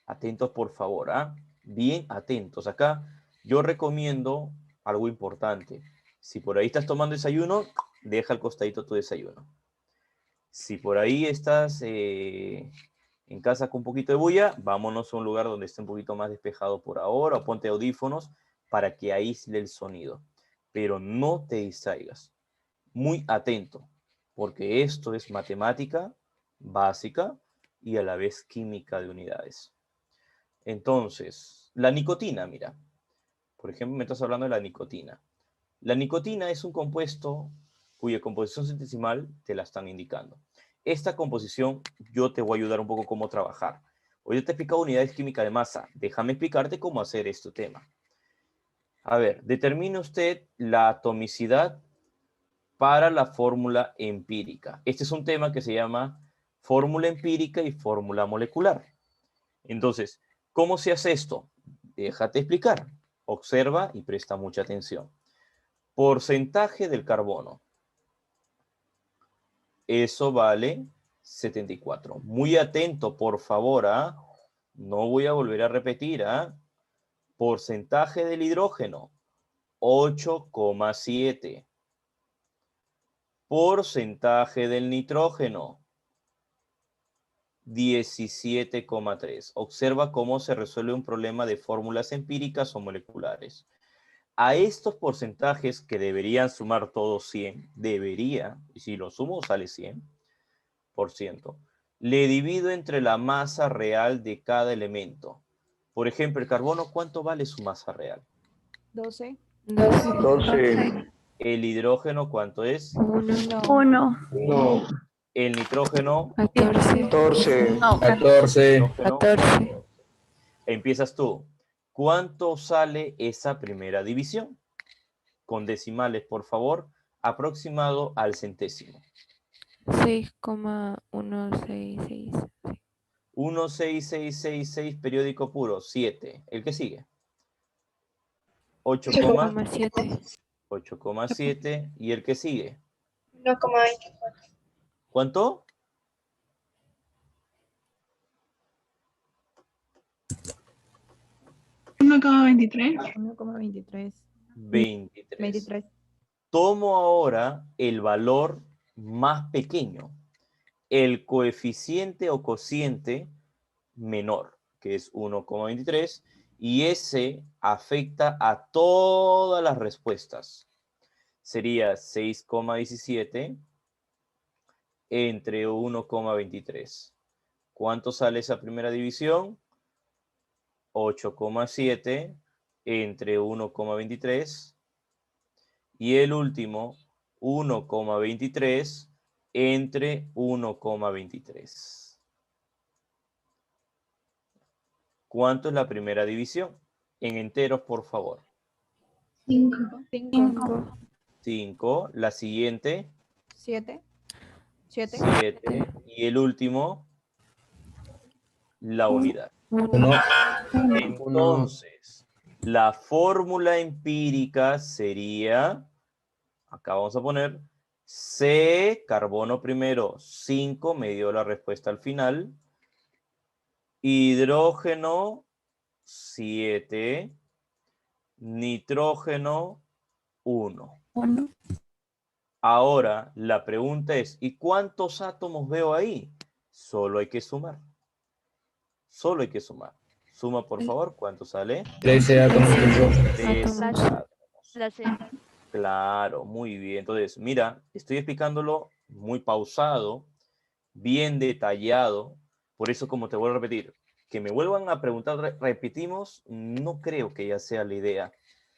Atentos, por favor, ¿ah? Bien atentos. Acá yo recomiendo algo importante. Si por ahí estás tomando desayuno, deja al costadito tu desayuno. Si por ahí estás en casa con un poquito de bulla, vámonos a un lugar donde esté un poquito más despejado por ahora, o ponte audífonos para que aísle el sonido. Pero no te distraigas. Muy atento, porque esto es matemática básica y a la vez química de unidades. Entonces, la nicotina, mira. Por ejemplo, me estás hablando de la nicotina. La nicotina es un compuesto cuya composición centesimal te la están indicando. Esta composición yo te voy a ayudar un poco cómo trabajar. Hoy yo te he explicado unidades químicas de masa. Déjame explicarte cómo hacer este tema. A ver, determine usted la atomicidad para la fórmula empírica. Este es un tema que se llama fórmula empírica y fórmula molecular. Entonces, ¿cómo se hace esto? Déjate explicar. Observa y presta mucha atención. Porcentaje del carbono. Eso vale 74. Muy atento, por favor, ¿ah? No voy a volver a repetir, ¿ah? Porcentaje del hidrógeno, 8,7. Porcentaje del nitrógeno, 17,3. Observa cómo se resuelve un problema de fórmulas empíricas o moleculares. A estos porcentajes que deberían sumar todos 100, debería, y si lo sumo sale 100%, le divido entre la masa real de cada elemento. Por ejemplo, el carbono, ¿cuánto vale su masa real? 12. 12. El hidrógeno, ¿cuánto es? 1. 1. No. El nitrógeno, 14. 14. No. 14. hidrógeno. 14. Empiezas tú. ¿Cuánto sale esa primera división? Con decimales, por favor, aproximado al centésimo. 6,166. 1,6666 periódico puro, 7. ¿El que sigue? 8,7. 8,7. ¿Y el que sigue? 1,24. ¿Cuánto? 1,23. 1,23. 23. 23. Tomo ahora el valor más pequeño, el coeficiente o cociente menor, que es 1,23, y ese afecta a todas las respuestas. Sería 6,17 entre 1,23. ¿Cuánto sale esa primera división? 8,7 entre 1,23. Y el último, 1,23 entre 1,23. ¿Cuánto es la primera división? En enteros, por favor. 5. 5. 5. La siguiente, 7. 7. 7. Y el último, la unidad. 1. Entonces, la fórmula empírica sería, acá vamos a poner, C, carbono primero, 5, me dio la respuesta al final. Hidrógeno, 7. Nitrógeno, 1. Ahora, la pregunta es, ¿y cuántos átomos veo ahí? Solo hay que sumar. Solo hay que sumar. Suma, por favor, ¿cuánto sale? 13 átomos. 13 Átomos. átomos. Claro, muy bien. Entonces, mira, estoy explicándolo muy pausado, bien detallado. Por eso, como te vuelvo a repetir, que me vuelvan a preguntar, repetimos, no creo que ya sea la idea.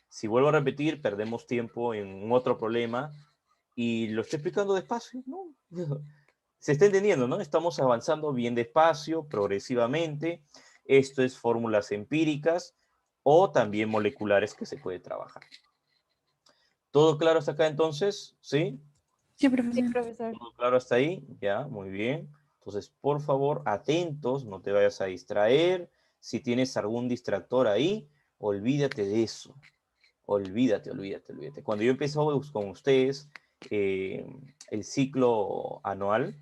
Si vuelvo a repetir, perdemos tiempo en otro problema y lo estoy explicando despacio, ¿no? Se está entendiendo, ¿no? Estamos avanzando bien despacio, progresivamente. Esto es fórmulas empíricas o también moleculares que se puede trabajar. ¿Todo claro hasta acá entonces? ¿Sí? Sí, Sí, profesor. profesor. ¿Todo claro hasta ahí? Ya, muy bien. Entonces, por favor, atentos, no te vayas a distraer. Si tienes algún distractor ahí, olvídate de eso. Olvídate. Cuando yo empecé con ustedes el ciclo anual,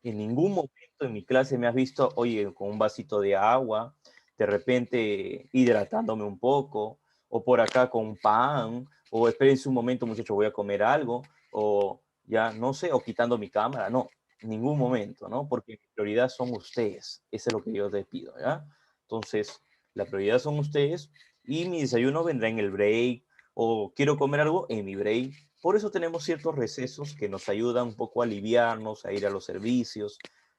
en ningún momento en mi clase me has visto, oye, con un vasito de agua, de repente hidratándome un poco, o por acá con pan, o espérense un momento, muchachos, voy a comer algo, o ya, no sé, o quitando mi cámara, no, en ningún momento, ¿no? Porque mi prioridad son ustedes, eso es lo que yo les pido, ¿ya? Entonces, la prioridad son ustedes y mi desayuno vendrá en el break, o quiero comer algo en mi break. Por eso tenemos ciertos recesos que nos ayudan un poco a aliviarnos, a ir a los servicios,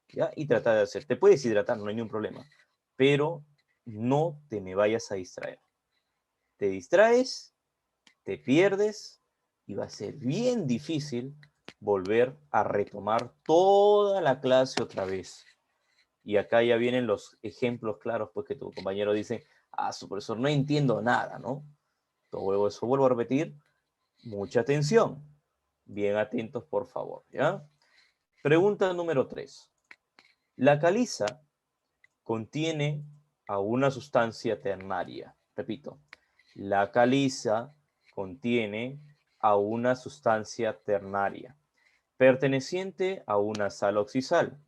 ¿ya? Y tratar de hacer. Te puedes hidratar, no hay ningún problema, pero no te me vayas a distraer. Te distraes, te pierdes y va a ser bien difícil volver a retomar toda la clase otra vez. Y acá ya vienen los ejemplos claros, pues que tu compañero dice, ah, su profesor, no entiendo nada, ¿no? Todo eso vuelvo a repetir, mucha atención. Bien atentos, por favor, ¿ya? Pregunta número 3. La caliza contiene a una sustancia ternaria. Repito, la caliza contiene a una sustancia ternaria, perteneciente a una sal oxisal.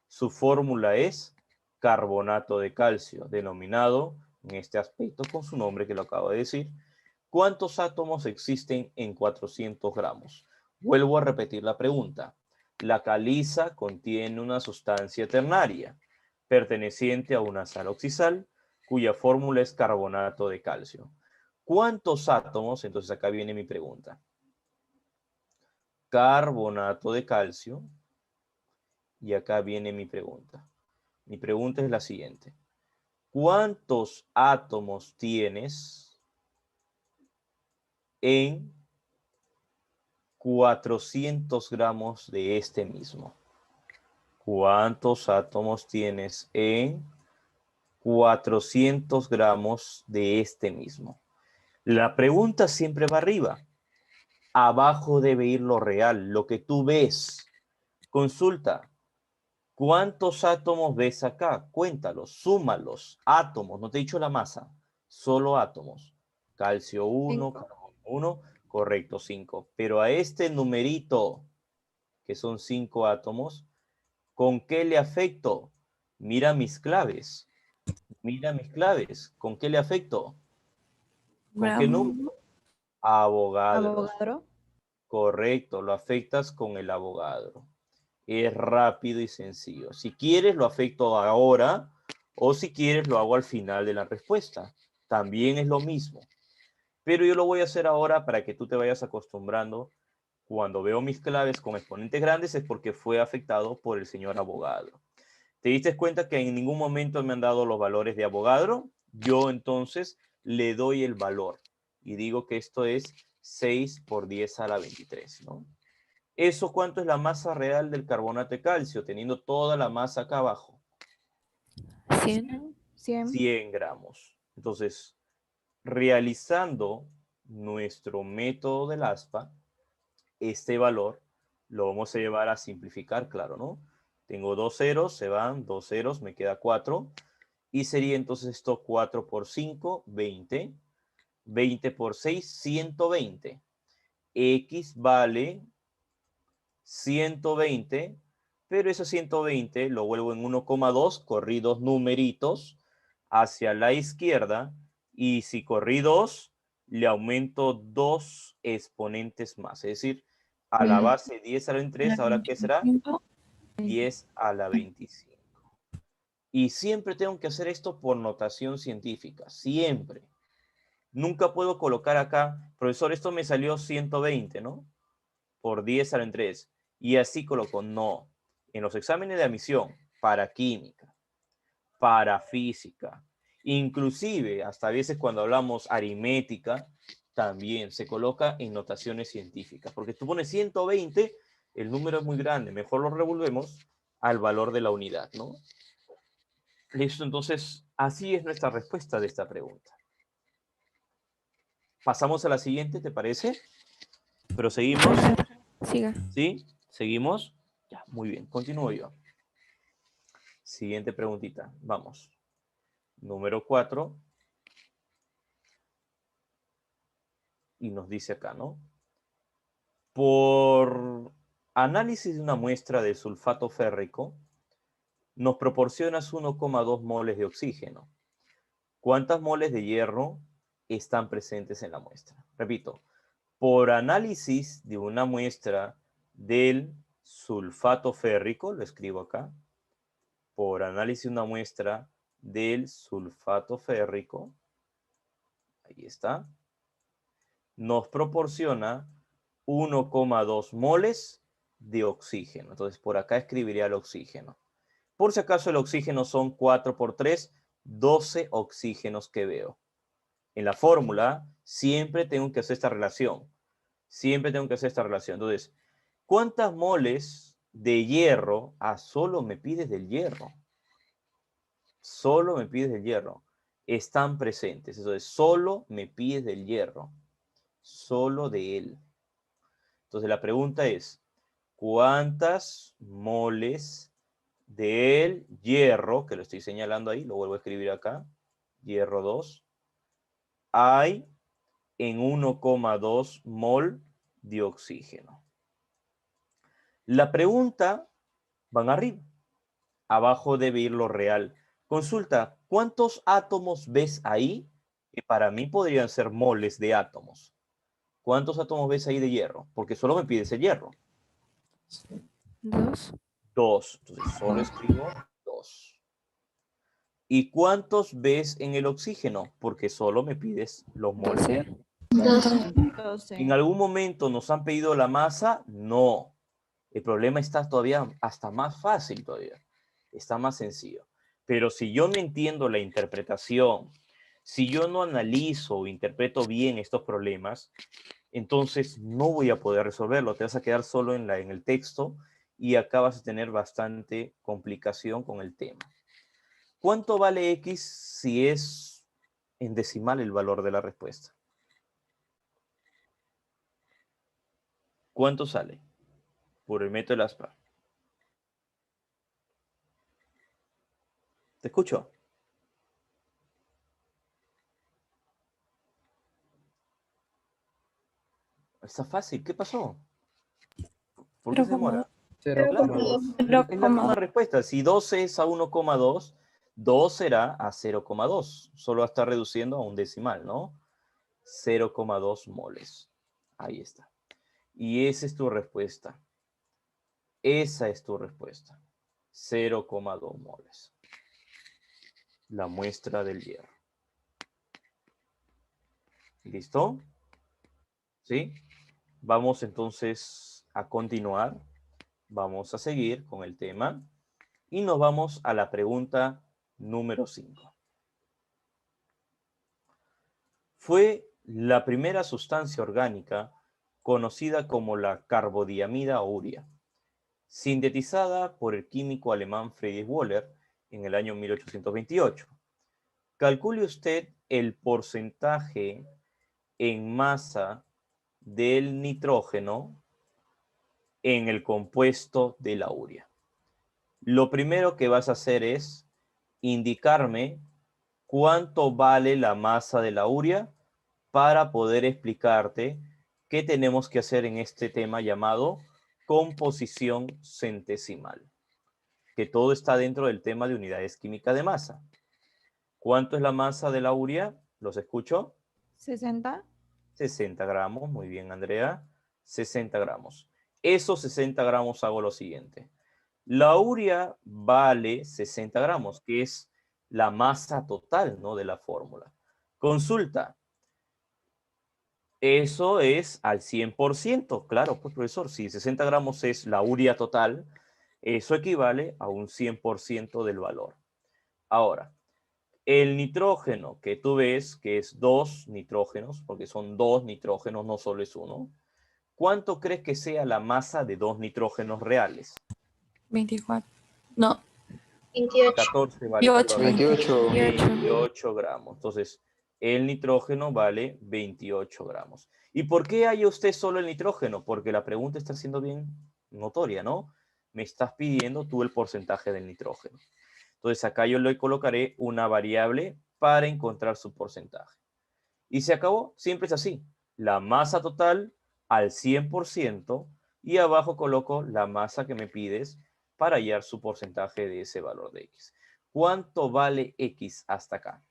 Su fórmula es carbonato de calcio, denominado en este aspecto con su nombre que lo acabo de decir. ¿Cuántos átomos existen en 400 gramos? Vuelvo a repetir la pregunta. La caliza contiene una sustancia ternaria, perteneciente a una sal oxisal, cuya fórmula es carbonato de calcio. ¿Cuántos átomos? Entonces acá viene mi pregunta. Carbonato de calcio. Y acá viene mi pregunta. Mi pregunta es la siguiente. ¿Cuántos átomos tienes en 400 gramos de este mismo? ¿Cuántos átomos tienes en 400 gramos de este mismo? La pregunta siempre va arriba. Abajo debe ir lo real, lo que tú ves. Consulta. ¿Cuántos átomos ves acá? Cuéntalos, súmalos. Átomos, no te he dicho la masa, solo átomos. Calcio 1, 5. carbono 1, correcto, 5. Pero a este numerito, que son 5 átomos, ¿con qué le afecto? Mira mis claves. Mira mis claves. ¿Con qué le afecto? ¿Con qué número? Avogadro. Avogadro. Correcto, lo afectas con el Avogadro. Es rápido y sencillo. Si quieres, lo afecto ahora, o si quieres, lo hago al final de la respuesta. También es lo mismo. Pero yo lo voy a hacer ahora para que tú te vayas acostumbrando. Cuando veo mis claves con exponentes grandes es porque fue afectado por el señor Avogadro. ¿Te diste cuenta que en ningún momento me han dado los valores de Avogadro? Yo entonces le doy el valor y digo que esto es 6 por 10 a la 23, ¿no? ¿Eso cuánto es la masa real del carbonato de calcio, teniendo toda la masa acá abajo? 100. 100. 100 gramos. Entonces, realizando nuestro método del ASPA, este valor lo vamos a llevar a simplificar, claro, ¿no? Tengo dos ceros, se van, dos ceros, me queda 4. Y sería entonces esto 4 por 5, 20. 20 por 6, 120. X vale 120, pero ese 120 lo vuelvo en 1,2, corrí dos numeritos hacia la izquierda, y si corrí 2, le aumento 2 exponentes más, es decir, a la base 10 a la 23, ¿ahora qué será? 10 a la 25. Y siempre tengo que hacer esto por notación científica, siempre. Nunca puedo colocar acá, profesor, esto me salió 120, ¿no? Por 10 a la 23. Y así coloco, no. En los exámenes de admisión, para química, para física, inclusive hasta a veces cuando hablamos aritmética, también se coloca en notaciones científicas. Porque tú pones 120, el número es muy grande, mejor lo revolvemos al valor de la unidad, ¿no? Listo, entonces, así es nuestra respuesta de esta pregunta. Pasamos a la siguiente, ¿te parece? Proseguimos. Profesor, siga. ¿Sí? ¿Seguimos? Ya, muy bien, continúo yo. Siguiente preguntita, vamos. Número 4. Y nos dice acá, ¿no? Por análisis de una muestra de sulfato férrico, nos proporcionas 1,2 moles de oxígeno. ¿Cuántas moles de hierro están presentes en la muestra? Repito, por análisis de una muestra del sulfato férrico, lo escribo acá, por análisis de una muestra del sulfato férrico, ahí está, nos proporciona 1,2 moles de oxígeno. Entonces, por acá escribiría el oxígeno. Por si acaso, el oxígeno son 4 por 3, 12 oxígenos que veo. En la fórmula, siempre tengo que hacer esta relación. Siempre tengo que hacer esta relación. Entonces, ¿cuántas moles de hierro? Ah, solo me pides del hierro. Solo me pides del hierro. Están presentes. Entonces, solo me pides del hierro. Solo de él. Entonces, la pregunta es, ¿cuántas moles del hierro, que lo estoy señalando ahí, lo vuelvo a escribir acá, hierro 2, hay en 1,2 mol de oxígeno? La pregunta van arriba. Abajo debe ir lo real. Consulta, ¿cuántos átomos ves ahí? Que para mí podrían ser moles de átomos. ¿Cuántos átomos ves ahí de hierro? Porque solo me pides el hierro. 2. 2. Entonces solo escribo 2. ¿Y cuántos ves en el oxígeno? Porque solo me pides los moles de 12. hierro. 12. ¿En algún momento nos han pedido la masa? No. El problema está todavía hasta más fácil todavía. Está más sencillo. Pero si yo no entiendo la interpretación, si yo no analizo o interpreto bien estos problemas, entonces no voy a poder resolverlo. Te vas a quedar solo en el texto y acá vas a tener bastante complicación con el tema. ¿Cuánto vale X si es en decimal el valor de la respuesta? ¿Cuánto sale por el método de ASPA? ¿Te escucho? Está fácil. ¿Qué pasó? ¿Por qué se demora? 0,2. Es la misma respuesta. Si 12 es a 1,2, 2 será a 0,2. Solo está reduciendo a un decimal, ¿no? 0,2 moles. Ahí está. Y esa es tu respuesta. Esa es tu respuesta. 0,2 moles. La muestra del hierro. ¿Listo? ¿Sí? Vamos entonces a continuar. Vamos a seguir con el tema. Y nos vamos a la pregunta número 5. Fue la primera sustancia orgánica conocida como la carbodiamida urea, sintetizada por el químico alemán Friedrich Wöhler en el año 1828. Calcule usted el porcentaje en masa del nitrógeno en el compuesto de la urea. Lo primero que vas a hacer es indicarme cuánto vale la masa de la urea para poder explicarte qué tenemos que hacer en este tema llamado composición centesimal, que todo está dentro del tema de unidades químicas de masa. ¿Cuánto es la masa de la urea? ¿Los escucho? 60. 60 gramos, muy bien, Andrea. 60 gramos. Esos 60 gramos hago lo siguiente. La urea vale 60 gramos, que es la masa total, ¿no?, de la fórmula. Consulta. Eso es al 100%. Claro, pues profesor, si 60 gramos es la urea total, eso equivale a un 100% del valor. Ahora, el nitrógeno que tú ves, que es 2 nitrógenos, porque son 2 nitrógenos, no solo es uno. ¿Cuánto crees que sea la masa de 2 nitrógenos reales? 24. No, 28. 14, vale, 28. 28. 28 gramos. Entonces, el nitrógeno vale 28 gramos. ¿Y por qué hay usted solo el nitrógeno? Porque la pregunta está siendo bien notoria, ¿no? Me estás pidiendo tú el porcentaje del nitrógeno. Entonces, acá yo le colocaré una variable para encontrar su porcentaje. Y se acabó. Siempre es así. La masa total al 100% y abajo coloco la masa que me pides para hallar su porcentaje de ese valor de X. ¿Cuánto vale X hasta acá?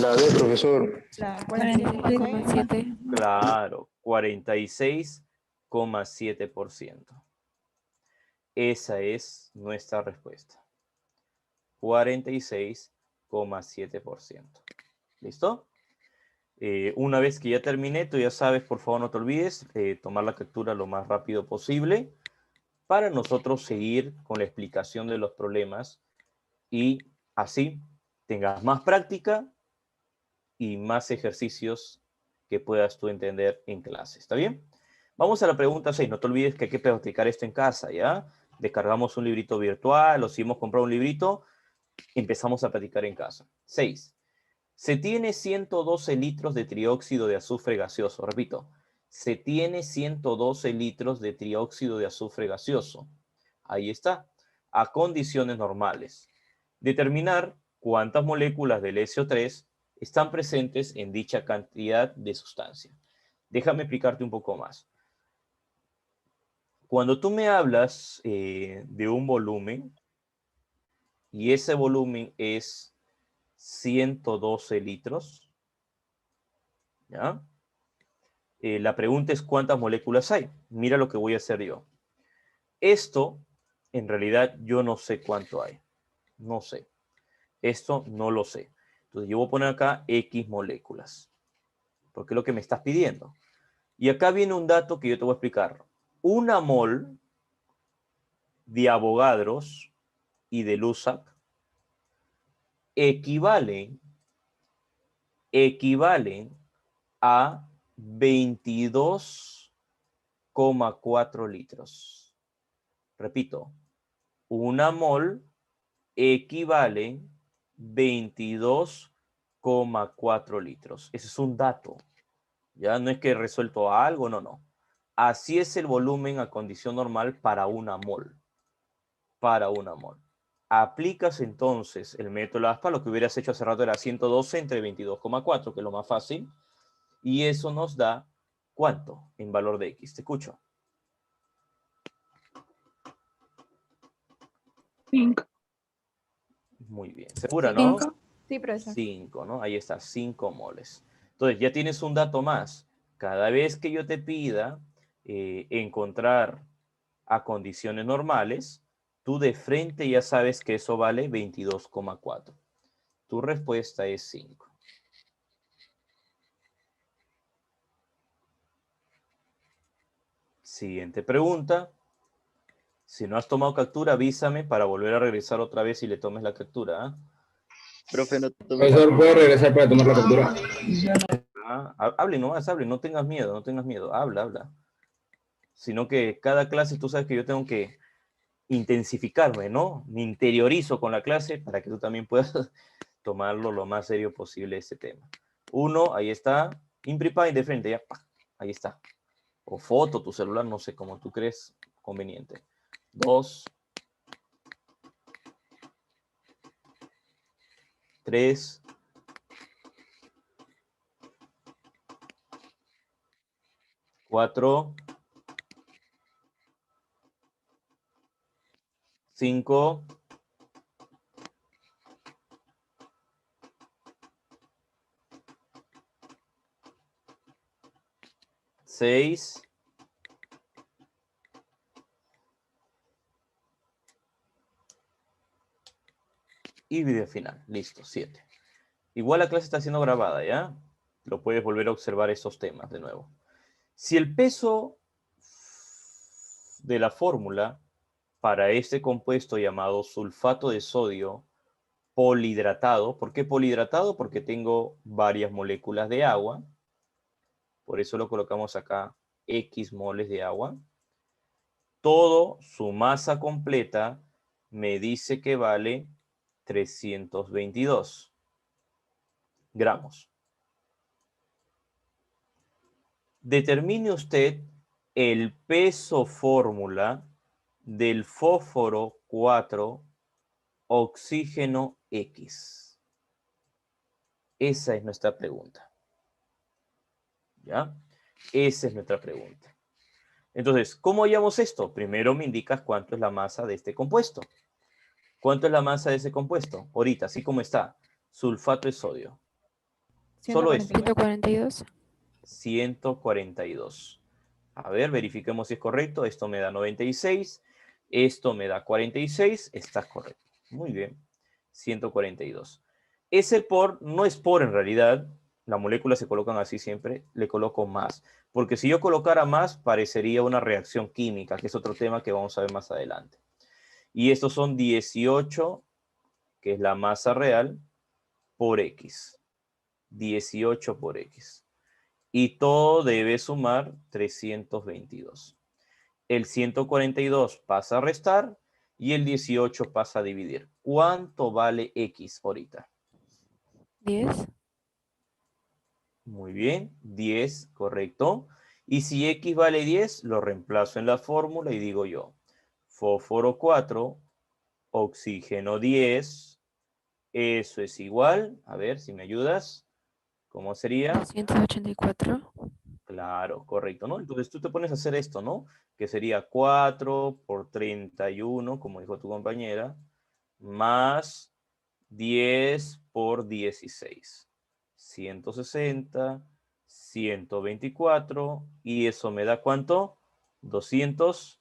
La D, profesor. La 46,6. 46,7. Claro, 46,7%. Esa es nuestra respuesta. 46,7%. ¿Listo? Una vez que ya terminé, tú ya sabes, por favor no te olvides, tomar la captura lo más rápido posible para nosotros seguir con la explicación de los problemas y así tengas más práctica y más ejercicios que puedas tú entender en clase. ¿Está bien? Vamos a la pregunta 6. No te olvides que hay que practicar esto en casa, ¿ya? Descargamos un librito virtual o si hemos comprado un librito, empezamos a practicar en casa. 6. Se tiene 112 litros de trióxido de azufre gaseoso. Repito, se tiene 112 litros de trióxido de azufre gaseoso. Ahí está. A condiciones normales. Determinar cuántas moléculas del SO3 están presentes en dicha cantidad de sustancia. Déjame explicarte un poco más. Cuando tú me hablas de un volumen y ese volumen es 112 litros, ¿ya? La pregunta es cuántas moléculas hay. Mira lo que voy a hacer yo. Esto, en realidad, yo no sé cuánto hay. No sé. Esto no lo sé. Entonces yo voy a poner acá X moléculas. Porque es lo que me estás pidiendo. Y acá viene un dato que yo te voy a explicar. Una mol de Avogadros y de Lusak equivalen a 22,4 litros. Repito, una mol equivale 22,4 litros. Ese es un dato. Ya no es que he resuelto algo, no. Así es el volumen a condición normal para una mol. Para una mol. Aplicas entonces el método ASPA, lo que hubieras hecho hace rato era 112 entre 22,4, que es lo más fácil. Y eso nos da, ¿cuánto? En valor de X. Te escucho. 5. Muy bien. ¿Segura, no? 5. Sí, profesor. 5, ¿no? Ahí está, 5 moles. Entonces, ya tienes un dato más. Cada vez que yo te pida encontrar a condiciones normales, tú de frente ya sabes que eso vale 22,4. Tu respuesta es 5. Siguiente pregunta. Si no has tomado captura, avísame para volver a regresar otra vez y le tomes la captura. ¿Ah? Profe, no tomé Profesor, ¿puede regresar para tomar la captura? Hable nomás, hable, no tengas miedo, no tengas miedo. Habla, habla. Sino que cada clase tú sabes que yo tengo que intensificarme, ¿no? Me interiorizo con la clase para que tú también puedas tomarlo lo más serio posible ese tema. 1, ahí está. Impripay de frente, ya. Ahí está. O foto, tu celular, no sé, como tú crees conveniente. 2. 3. 4. 5. 6. Y video final. Listo, 7. Igual la clase está siendo grabada, ¿ya? Lo puedes volver a observar estos temas de nuevo. Si el peso de la fórmula para este compuesto llamado sulfato de sodio polihidratado, ¿por qué polihidratado? Porque tengo varias moléculas de agua. Por eso lo colocamos acá, X moles de agua. Todo su masa completa me dice que vale 322 gramos. Determine usted el peso fórmula del fósforo 4 oxígeno X. Esa es nuestra pregunta. ¿Ya? Esa es nuestra pregunta. Entonces, ¿cómo hallamos esto? Primero me indicas cuánto es la masa de este compuesto. ¿Cuánto es la masa de ese compuesto? Ahorita, así como está. Sulfato de sodio. Solo eso. 142. 142. A ver, verifiquemos si es correcto. Esto me da 96. Esto me da 46. Está correcto. Muy bien. 142. Ese por no es por en realidad. Las moléculas se colocan así siempre. Le coloco más. Porque si yo colocara más, parecería una reacción química, que es otro tema que vamos a ver más adelante. Y estos son 18, que es la masa real, por X. 18 por X. Y todo debe sumar 322. El 142 pasa a restar y el 18 pasa a dividir. ¿Cuánto vale X ahorita? 10. Muy bien, 10, correcto. Y si X vale 10, lo reemplazo en la fórmula y digo yo, fósforo 4, oxígeno 10, eso es igual, a ver si me ayudas, ¿cómo sería? 284. Claro, correcto, ¿no? Entonces tú te pones a hacer esto, ¿no? Que sería 4 por 31, como dijo tu compañera, más 10 por 16. 160, 124, y eso me da ¿cuánto? 84.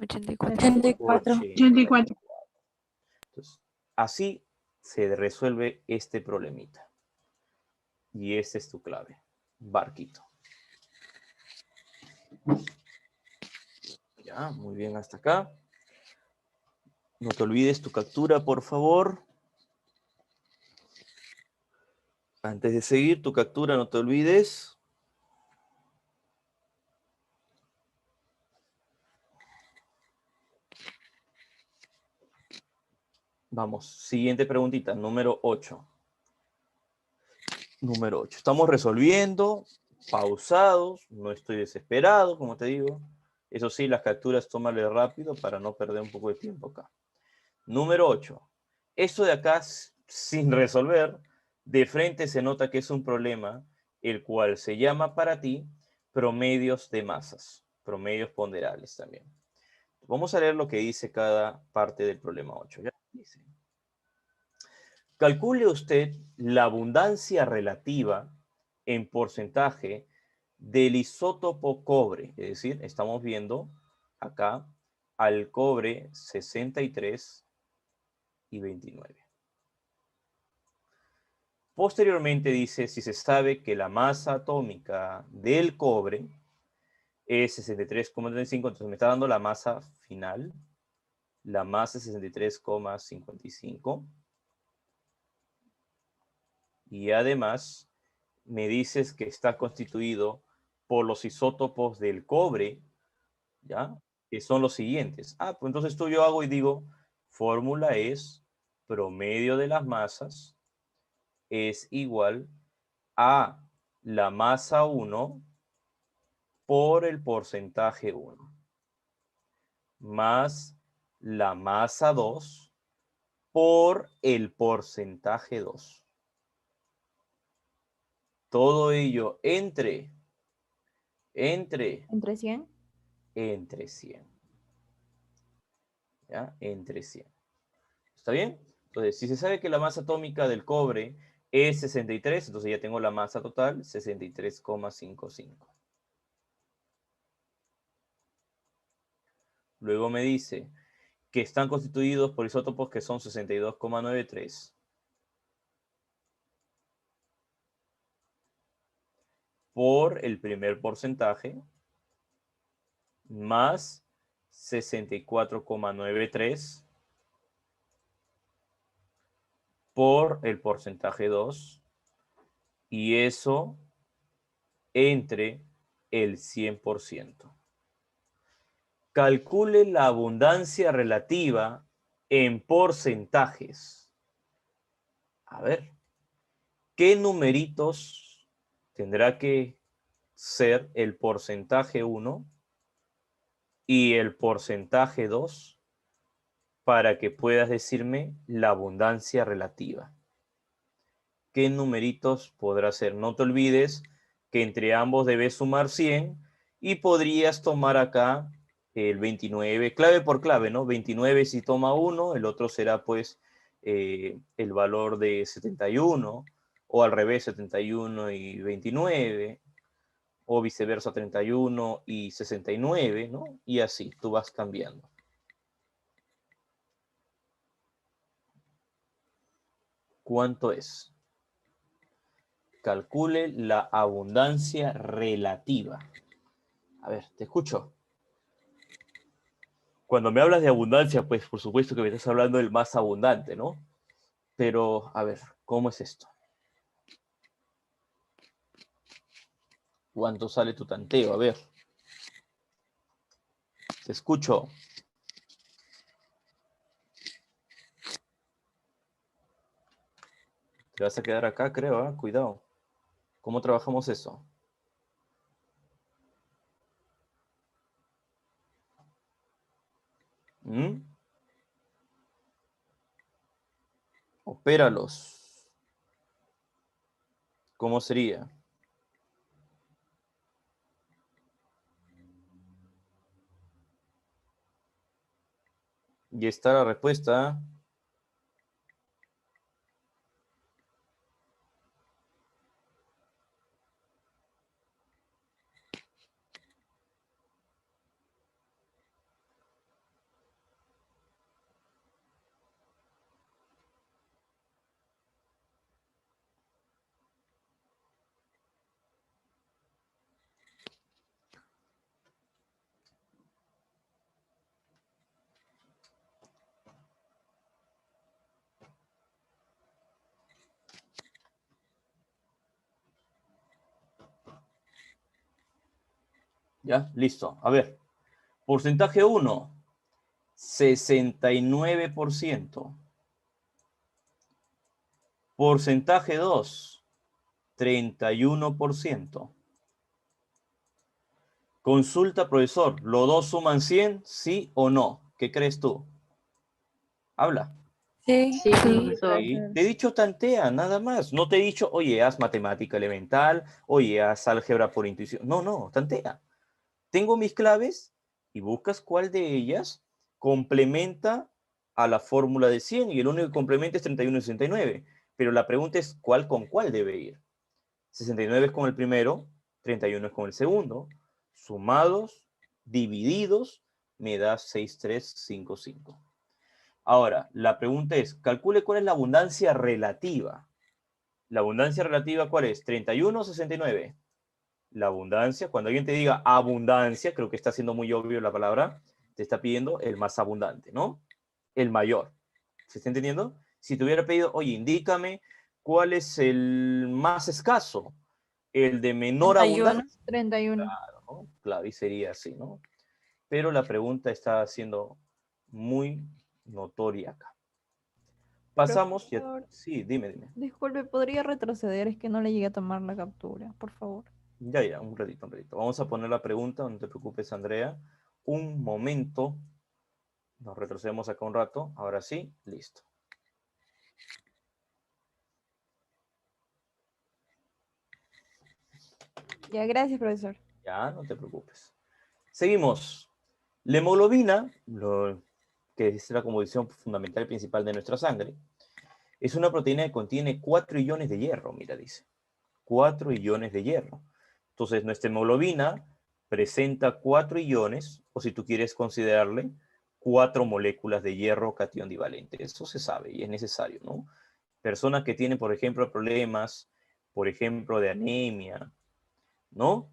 84. 84. Entonces, así se resuelve este problemita. Y esta es tu clave. Barquito. Ya, muy bien hasta acá. No te olvides tu captura, por favor. Antes de seguir, tu captura, no te olvides. Vamos, siguiente preguntita, número 8. Número 8. Estamos resolviendo, pausados, no estoy desesperado, como te digo. Eso sí, las capturas tómale rápido para no perder un poco de tiempo acá. Número 8. Esto de acá, sin resolver, de frente se nota que es un problema, el cual se llama para ti promedios de masas, promedios ponderables también. Vamos a leer lo que dice cada parte del problema 8. ¿Ya? Dice, calcule usted la abundancia relativa en porcentaje del isótopo cobre. Es decir, estamos viendo acá al cobre 63 y 29. Posteriormente dice, si se sabe que la masa atómica del cobre es 63,35, entonces me está dando la masa final. La masa es 63,55. Y además me dices que está constituido por los isótopos del cobre, ¿ya? Que son los siguientes. Pues entonces yo hago y digo, fórmula es promedio de las masas es igual a la masa 1 por el porcentaje 1 más la masa 2 por el porcentaje 2. Todo ello entre 100. Entre 100. ¿Ya? Entre 100. ¿Está bien? Entonces, si se sabe que la masa atómica del cobre es 63, entonces ya tengo la masa total, 63,55. Luego me dice que están constituidos por isótopos que son 62,93 por el primer porcentaje más 64,93 por el porcentaje 2 y eso entre el 100%. Calcule la abundancia relativa en porcentajes. A ver, ¿qué numeritos tendrá que ser el porcentaje 1 y el porcentaje 2 para que puedas decirme la abundancia relativa? ¿Qué numeritos podrá ser? No te olvides que entre ambos debes sumar 100 y podrías tomar acá el 29, clave por clave, ¿no? 29 si toma 1, el otro será pues el valor de 71, o al revés, 71 y 29, o viceversa, 31 y 69, ¿no? Y así, tú vas cambiando. ¿Cuánto es? Calcule la abundancia relativa. A ver, te escucho. Cuando me hablas de abundancia, pues por supuesto que me estás hablando del más abundante, ¿no? Pero, a ver, ¿cómo es esto? ¿Cuánto sale tu tanteo? A ver. Te escucho. Te vas a quedar acá, creo, ¿eh? Cuidado. ¿Cómo trabajamos eso? Opéralos. ¿Cómo sería? Y está la respuesta. Ya, listo. A ver. Porcentaje 1, 69%. Porcentaje 2, 31%. Consulta, profesor. ¿Los dos suman 100? ¿Sí o no? ¿Qué crees tú? Habla. Sí, Sí, sí. profesor. Sí. Te he dicho tantea, nada más. No te he dicho, oye, haz matemática elemental, oye, haz álgebra por intuición. No, no, tantea. Tengo mis claves, y buscas cuál de ellas complementa a la fórmula de 100, y el único que complementa es 31 y 69. Pero la pregunta es, ¿cuál con cuál debe ir? 69 es con el primero, 31 es con el segundo. Sumados, divididos, me da 6355. Ahora, la pregunta es, calcule cuál es la abundancia relativa. ¿La abundancia relativa cuál es? 31 o 69. La abundancia, cuando alguien te diga abundancia, creo que está siendo muy obvio la palabra, te está pidiendo el más abundante, ¿no? El mayor. ¿Se está entendiendo? Si te hubiera pedido, oye, indícame cuál es el más escaso, el de menor 31. abundancia. 31. Claro, ¿no? Claro, y sería así, ¿no? Pero la pregunta está siendo muy notoria acá. Pasamos, ya, Profesor, sí, dime. disculpe, ¿podría retroceder? Es que no le llegué a tomar la captura, por favor. Ya, un ratito. Vamos a poner la pregunta, no te preocupes, Andrea. Un momento. Nos retrocedemos acá un rato. Ahora sí, listo. Ya, gracias, profesor. Ya, no te preocupes. Seguimos. La hemoglobina, que es la composición fundamental y principal de nuestra sangre, es una proteína que contiene 4 iones de hierro, mira, dice. 4 iones de hierro. Entonces, nuestra hemoglobina presenta 4 iones, o si tú quieres considerarle, 4 moléculas de hierro catión divalente. Eso se sabe y es necesario, ¿no? Personas que tienen, por ejemplo, problemas, por ejemplo, de anemia, ¿no?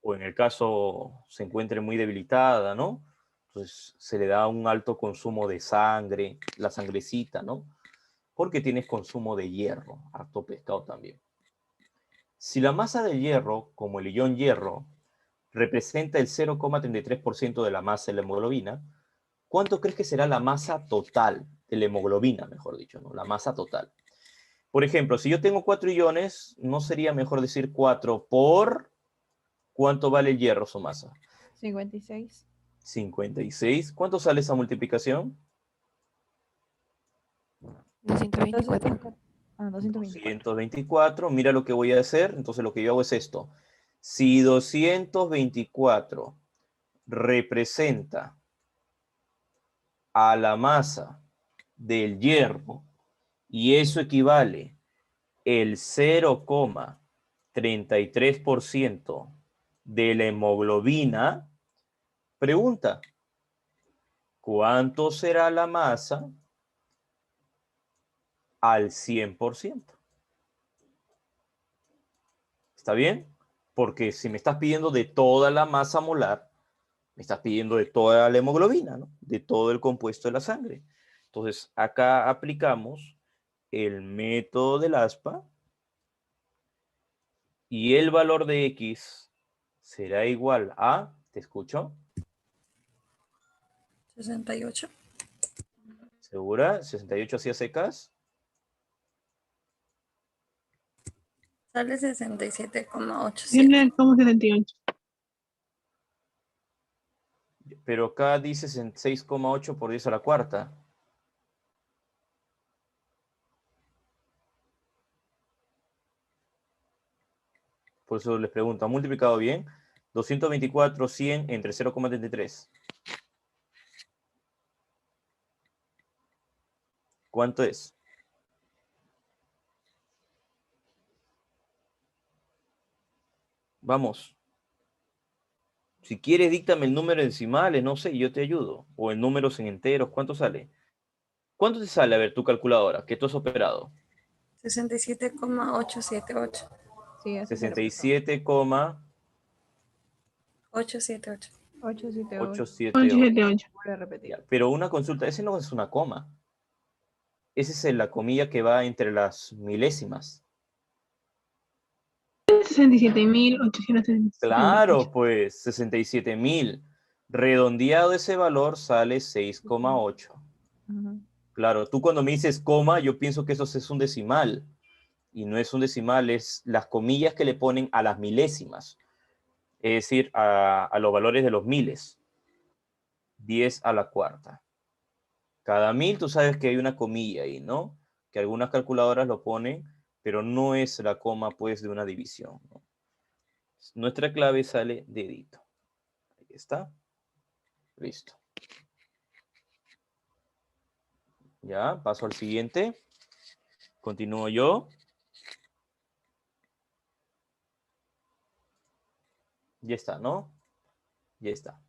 O en el caso se encuentre muy debilitada, ¿no? Entonces se le da un alto consumo de sangre, la sangrecita, ¿no? Porque tienes consumo de hierro, harto pescado también. Si la masa del hierro, como el ion hierro, representa el 0,33% de la masa de la hemoglobina, ¿cuánto crees que será la masa total de la hemoglobina, mejor dicho, ¿no? La masa total. Por ejemplo, si yo tengo 4 iones, ¿no sería mejor decir 4 por cuánto vale el hierro, su masa? 56. 56. ¿Cuánto sale esa multiplicación? 224. 224. 224. Mira lo que voy a hacer. Entonces lo que yo hago es esto. Si 224 representa a la masa del hierro y eso equivale el 0,33% de la hemoglobina, pregunta, ¿cuánto será la masa al 100%? ¿Está bien? Porque si me estás pidiendo de toda la masa molar, me estás pidiendo de toda la hemoglobina, ¿no? De todo el compuesto de la sangre. Entonces, acá aplicamos el método del aspa y el valor de X será igual a, ¿te escucho? 68. ¿Segura? ¿68 así a secas? Sale 67,87. Tiene como 78. Pero acá dice 6,8 por 10 a la cuarta. Por eso les pregunto, ¿han multiplicado bien? 224, 100 entre 0,33. ¿Cuánto es? Vamos. Si quieres, díctame el número en decimales, no sé, yo te ayudo. O en números en enteros, ¿cuánto sale? ¿Cuánto te sale, a ver, tu calculadora, que tú has operado? 67,878. Sí, así se repite. 67,878. 878. 878. 878. Voy a repetir. Ya, pero una consulta, ese no es una coma. Esa es la comilla que va entre las milésimas. 67.876. Claro, pues 67.000. Redondeado ese valor sale 6,8. Ujú. Claro, tú cuando me dices coma, yo pienso que eso es un decimal. Y no es un decimal, es las comillas que le ponen a las milésimas. Es decir, a los valores de los miles. 10 a la cuarta. Cada 1000 tú sabes que hay una comilla ahí, ¿no? Que algunas calculadoras lo ponen, pero no es la coma, pues, de una división, ¿no? Nuestra clave sale dedito. Ahí está. Listo. Ya, paso al siguiente. Continúo yo. Ya está, ¿no? Ya está.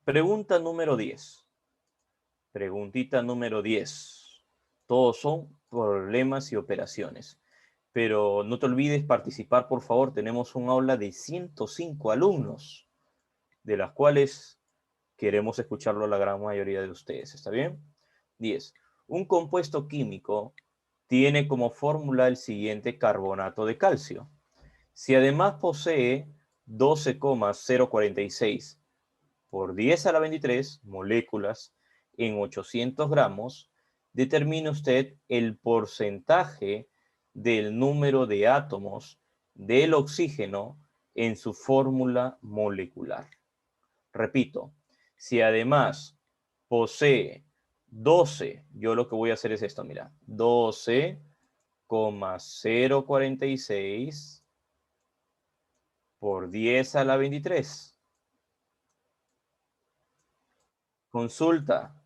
Pregunta número 10. Preguntita número 10. Todos son problemas y operaciones. Pero no te olvides participar, por favor. Tenemos un aula de 105 alumnos, de las cuales queremos escucharlo a la gran mayoría de ustedes. ¿Está bien? 10. Un compuesto químico tiene como fórmula el siguiente carbonato de calcio. Si además posee 12,046 por 10 a la 23 moléculas en 800 gramos, determine usted el porcentaje del número de átomos del oxígeno en su fórmula molecular. Repito, si además posee 12, yo lo que voy a hacer es esto, mira, 12,046 por 10 a la 23. Consulta,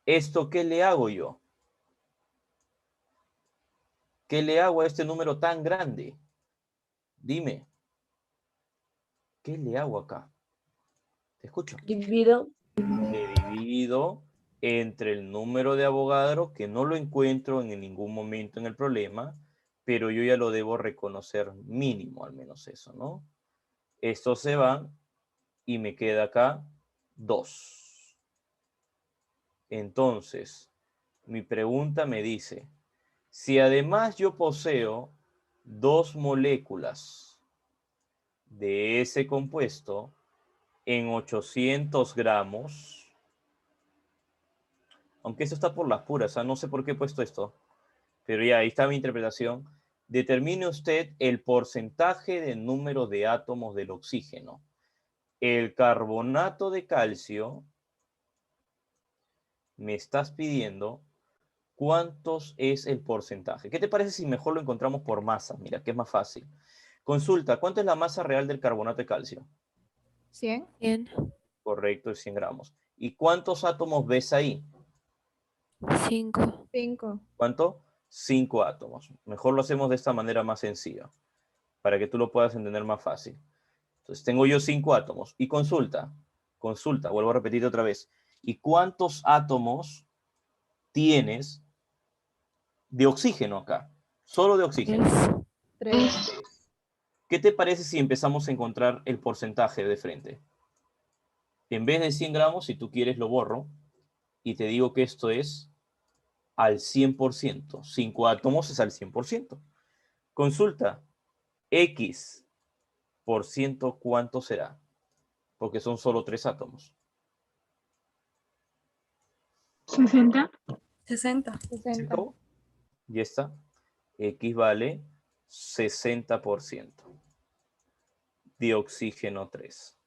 ¿esto qué le hago yo? ¿Qué le hago a este número tan grande? Dime, ¿qué le hago acá? Te escucho. Divido. Le divido entre el número de Avogadro, que no lo encuentro en ningún momento en el problema, pero yo ya lo debo reconocer mínimo, al menos eso, ¿no? Estos se van y me queda acá 2. Entonces, mi pregunta me dice, si además yo poseo 2 moléculas de ese compuesto en 800 gramos, aunque esto está por las puras, no sé por qué he puesto esto, pero ya, ahí está mi interpretación. Determine usted el porcentaje del número de átomos del oxígeno. El carbonato de calcio, me estás pidiendo cuántos es el porcentaje. ¿Qué te parece si mejor lo encontramos por masa? Mira, que es más fácil. Consulta, ¿cuánto es la masa real del carbonato de calcio? 100. 100. Correcto, es 100 gramos. ¿Y cuántos átomos ves ahí? 5. 5. ¿Cuánto? 5 átomos. Mejor lo hacemos de esta manera más sencilla, para que tú lo puedas entender más fácil. Entonces, tengo yo 5 átomos. Y consulta, vuelvo a repetir otra vez. ¿Y cuántos átomos tienes de oxígeno acá? Solo de oxígeno. 3. ¿Qué te parece si empezamos a encontrar el porcentaje de frente? En vez de 100 gramos, si tú quieres, lo borro y te digo que esto es al 100%. 5 átomos es al 100%. Consulta, X por ciento, ¿cuánto será? Porque son solo 3 átomos. 60. 60. 60. Y esta, X vale 60% de oxígeno 3.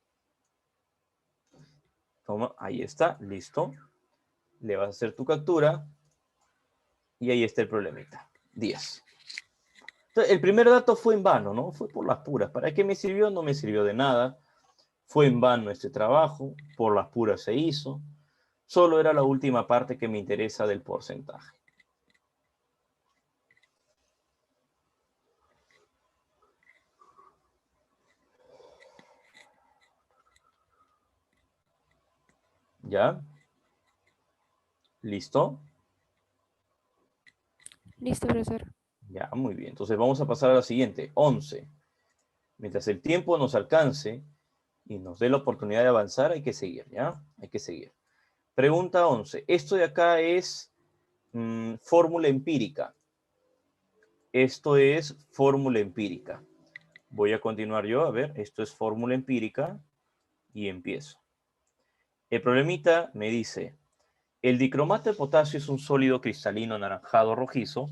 Toma, ahí está, listo. Le vas a hacer tu captura y ahí está el problemita. 10. Entonces, el primer dato fue en vano, ¿no? Fue por las puras. ¿Para qué me sirvió? No me sirvió de nada. Fue en vano este trabajo. Por las puras se hizo. Solo era la última parte que me interesa del porcentaje. ¿Ya? ¿Listo? Listo, profesor. Ya, muy bien. Entonces vamos a pasar a la siguiente. 11. Mientras el tiempo nos alcance y nos dé la oportunidad de avanzar, hay que seguir, ¿ya? Hay que seguir. Pregunta 11. Esto de acá es fórmula empírica. Esto es fórmula empírica. Voy a continuar yo. A ver, esto es fórmula empírica y empiezo. El problemita me dice, el dicromato de potasio es un sólido cristalino anaranjado rojizo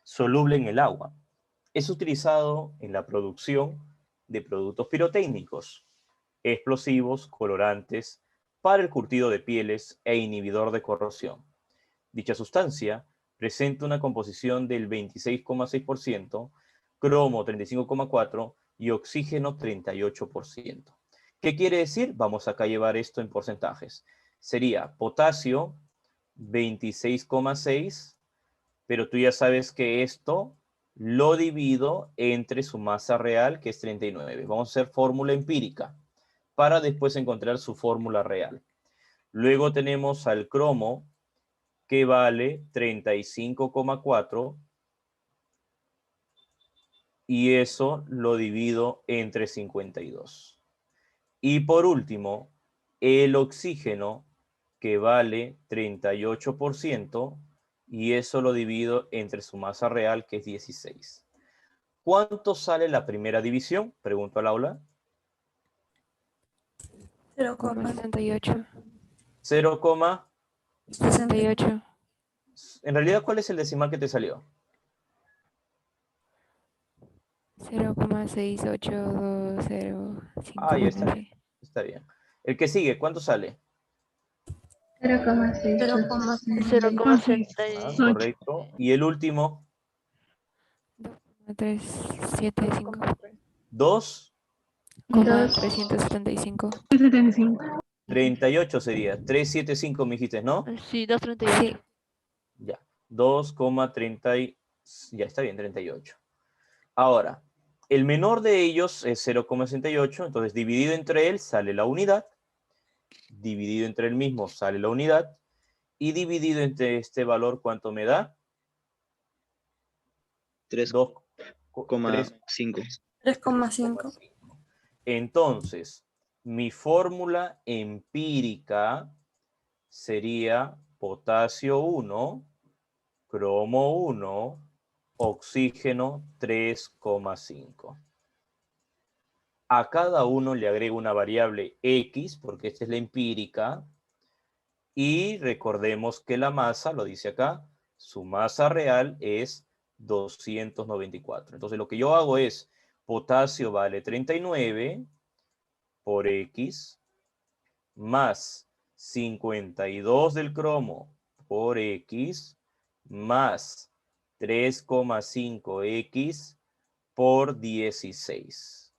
soluble en el agua. Es utilizado en la producción de productos pirotécnicos, explosivos, colorantes, para el curtido de pieles e inhibidor de corrosión. Dicha sustancia presenta una composición del 26,6%, cromo 35,4% y oxígeno 38%. ¿Qué quiere decir? Vamos acá a llevar esto en porcentajes. Sería potasio 26,6, pero tú ya sabes que esto lo divido entre su masa real, que es 39. Vamos a hacer fórmula empírica para después encontrar su fórmula real. Luego tenemos al cromo, que vale 35,4, y eso lo divido entre 52. Y por último, el oxígeno, que vale 38%, y eso lo divido entre su masa real, que es 16. ¿Cuánto sale la primera división? Pregunto al aula. 68. 0, 68. en realidad, ¿cuál es el decimal que te salió? 0,68205. Ah, ya está Bueno, bien. sí. Está bien. El que sigue, ¿cuánto sale? 0,6. Correcto. Y el último, 375. 2, 375. 75. 38 sería. 375 me dijiste, ¿no? Sí, 238. Sí. Ya. 2,30. Ya está bien, 38. Ahora, el menor de ellos es 0,68, entonces dividido entre él sale la unidad, dividido entre el mismo sale la unidad, y dividido entre este valor, ¿cuánto me da? 3,5. 3,5. Entonces, mi fórmula empírica sería potasio 1, cromo 1, oxígeno 3,5. A cada uno le agrego una variable X, porque esta es la empírica, y recordemos que la masa, lo dice acá, su masa real es 294. Entonces lo que yo hago es, potasio vale 39 por X, más 52 del cromo por X, más 3,5X por 16.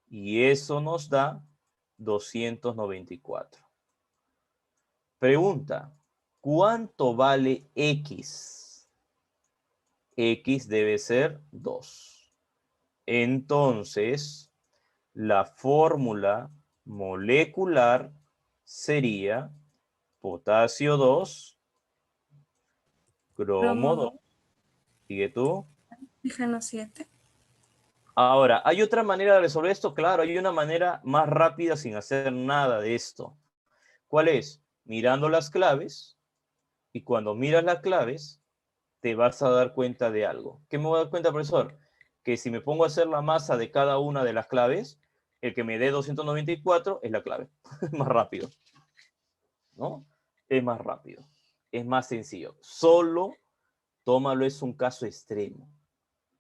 Y eso nos da 294. Pregunta, ¿cuánto vale X? X debe ser 2. Entonces, la fórmula molecular sería potasio 2, cromo 2. ¿Sigue tú? Oxígeno 7. Ahora, ¿hay otra manera de resolver esto? Claro, hay una manera más rápida sin hacer nada de esto. ¿Cuál es? Mirando las claves, y cuando miras las claves, te vas a dar cuenta de algo. ¿Qué me voy a dar cuenta, profesor? Que si me pongo a hacer la masa de cada una de las claves, el que me dé 294 es la clave. Es más rápido, ¿no? Es más rápido. Es más sencillo. Solo tómalo, es un caso extremo.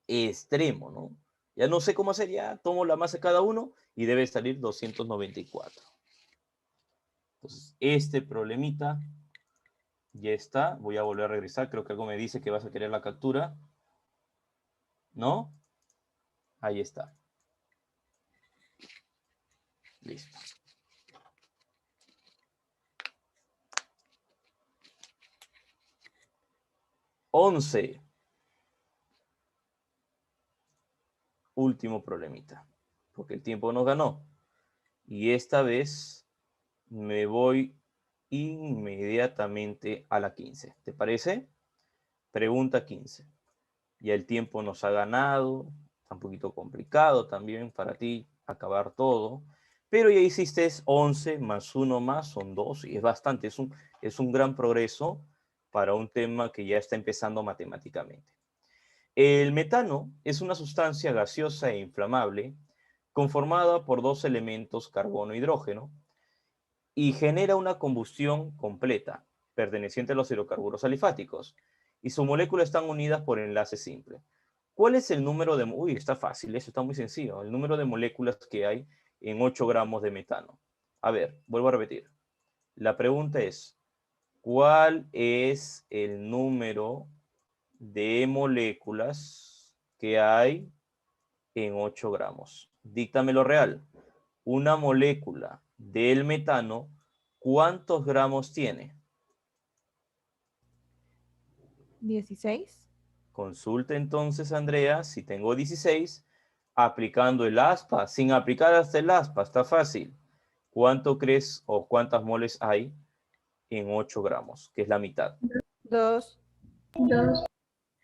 Extremo, ¿no? Ya no sé cómo hacer, ya tomo la masa de cada uno y debe salir 294. Entonces, este problemita ya está. Voy a volver a regresar. Creo que algo me dice que vas a querer la captura. ¿No? Ahí está. Listo. Once. Último problemita. Porque el tiempo nos ganó. Y esta vez me voy inmediatamente a la 15. ¿Te parece? Pregunta 15. Ya el tiempo nos ha ganado. Está un poquito complicado también para ti acabar todo. Pero ya hiciste 11 más 1 más, son 2. Y es bastante. Es un gran progreso para un tema que ya está empezando matemáticamente. El metano es una sustancia gaseosa e inflamable conformada por dos elementos, carbono e hidrógeno, y genera una combustión completa, perteneciente a los hidrocarburos alifáticos, y sus moléculas están unidas por enlace simple. ¿Cuál es el número de... Uy, está fácil, eso está muy sencillo. El número de moléculas que hay en 8 gramos de metano. A ver, vuelvo a repetir. La pregunta es, ¿cuál es el número de moléculas que hay en 8 gramos? Díctamelo real. una molécula del metano, ¿cuántos gramos tiene? 16. Consulta entonces, Andrea, si tengo 16, aplicando el aspa, sin aplicar hasta el aspa, está fácil. ¿Cuánto crees o cuántas moles hay en 8 gramos? Que es la mitad. 2.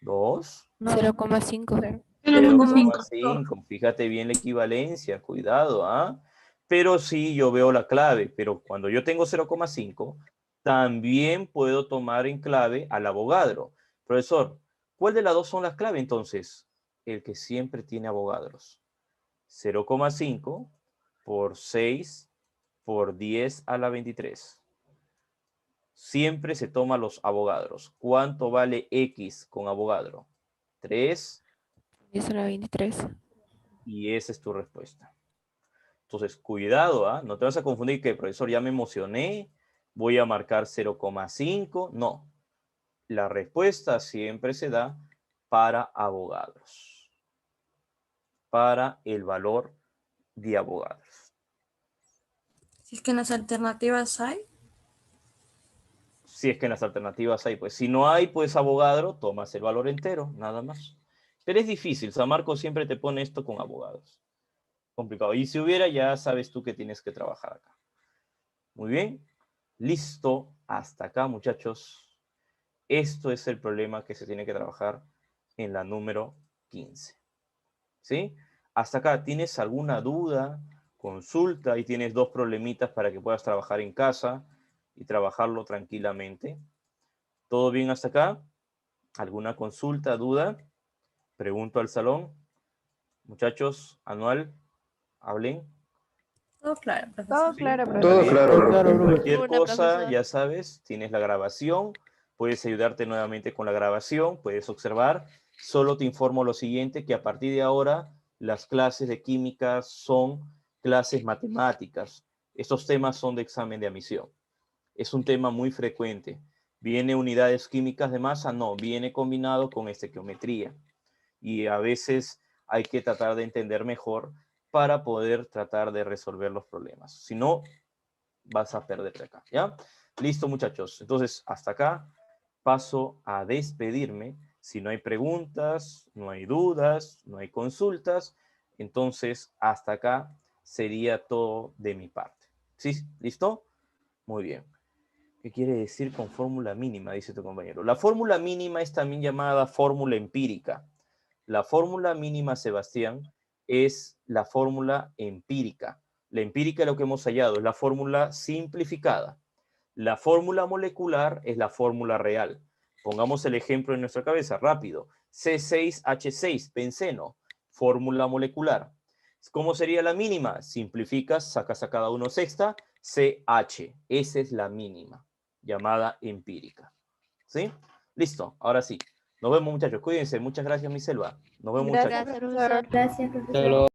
2. 0,5. 0,5. Fíjate bien la equivalencia, cuidado, ¿ah? Pero sí, yo veo la clave, pero cuando yo tengo 0,5, también puedo tomar en clave al Avogadro. Profesor, ¿cuál de las dos son las claves entonces? El que siempre tiene Avogadros. 0,5 por 6 por 10 a la 23. Siempre se toma los Avogadros. ¿Cuánto vale X con Avogadro? 3. 10 a la 23. Y esa es tu respuesta. Entonces, cuidado, ¿ah? No te vas a confundir que, profesor, ya me emocioné, voy a marcar 0,5. No. La respuesta siempre se da para Avogadros. Para el valor de Avogadros. Si es que en las alternativas hay. Si es que en las alternativas hay, pues si no hay, pues Avogadro, tomas el valor entero, nada más. Pero es difícil, San Marcos siempre te pone esto con Avogadros. Complicado. Y si hubiera, ya sabes tú que tienes que trabajar acá. Muy bien. Listo. Hasta acá, muchachos. Esto es el problema que se tiene que trabajar en la número 15. ¿Sí? Hasta acá, ¿tienes alguna duda? Consulta y tienes 2 problemitas para que puedas trabajar en casa y trabajarlo tranquilamente. ¿Todo bien hasta acá? ¿Alguna consulta, duda? Pregunto al salón. Muchachos, Anual, hablen. Todo claro, Todo profesor. claro, Está Todo profesor. bien. claro, profe. Cualquier Una, cosa, profesor. ya sabes, tienes la grabación. Puedes ayudarte nuevamente con la grabación. Puedes observar. Solo te informo lo siguiente, que a partir de ahora las clases de química son clases matemáticas. Estos temas son de examen de admisión. Es un tema muy frecuente. ¿Viene unidades químicas de masa? No, viene combinado con estequiometría. Y a veces hay que tratar de entender mejor para poder tratar de resolver los problemas. Si no, vas a perderte acá, ¿ya? Listo, muchachos. Entonces, hasta acá paso a despedirme. Si no hay preguntas, no hay dudas, no hay consultas, entonces hasta acá sería todo de mi parte. ¿Sí? ¿Listo? Muy bien. ¿Qué quiere decir con fórmula mínima? Dice tu compañero. La fórmula mínima es también llamada fórmula empírica. La fórmula mínima, Sebastián, es la fórmula empírica. La empírica es lo que hemos hallado, es la fórmula simplificada. La fórmula molecular es la fórmula real. Pongamos el ejemplo en nuestra cabeza, rápido. C6H6, benceno, fórmula molecular. ¿Cómo sería la mínima? Simplificas, sacas a cada uno sexta, CH. Esa es la mínima, llamada empírica. ¿Sí? Listo, ahora sí. Nos vemos, muchachos. Cuídense. Muchas gracias, mi selva. Nos vemos, Gracias, muchachos. profesor. Gracias, profesor.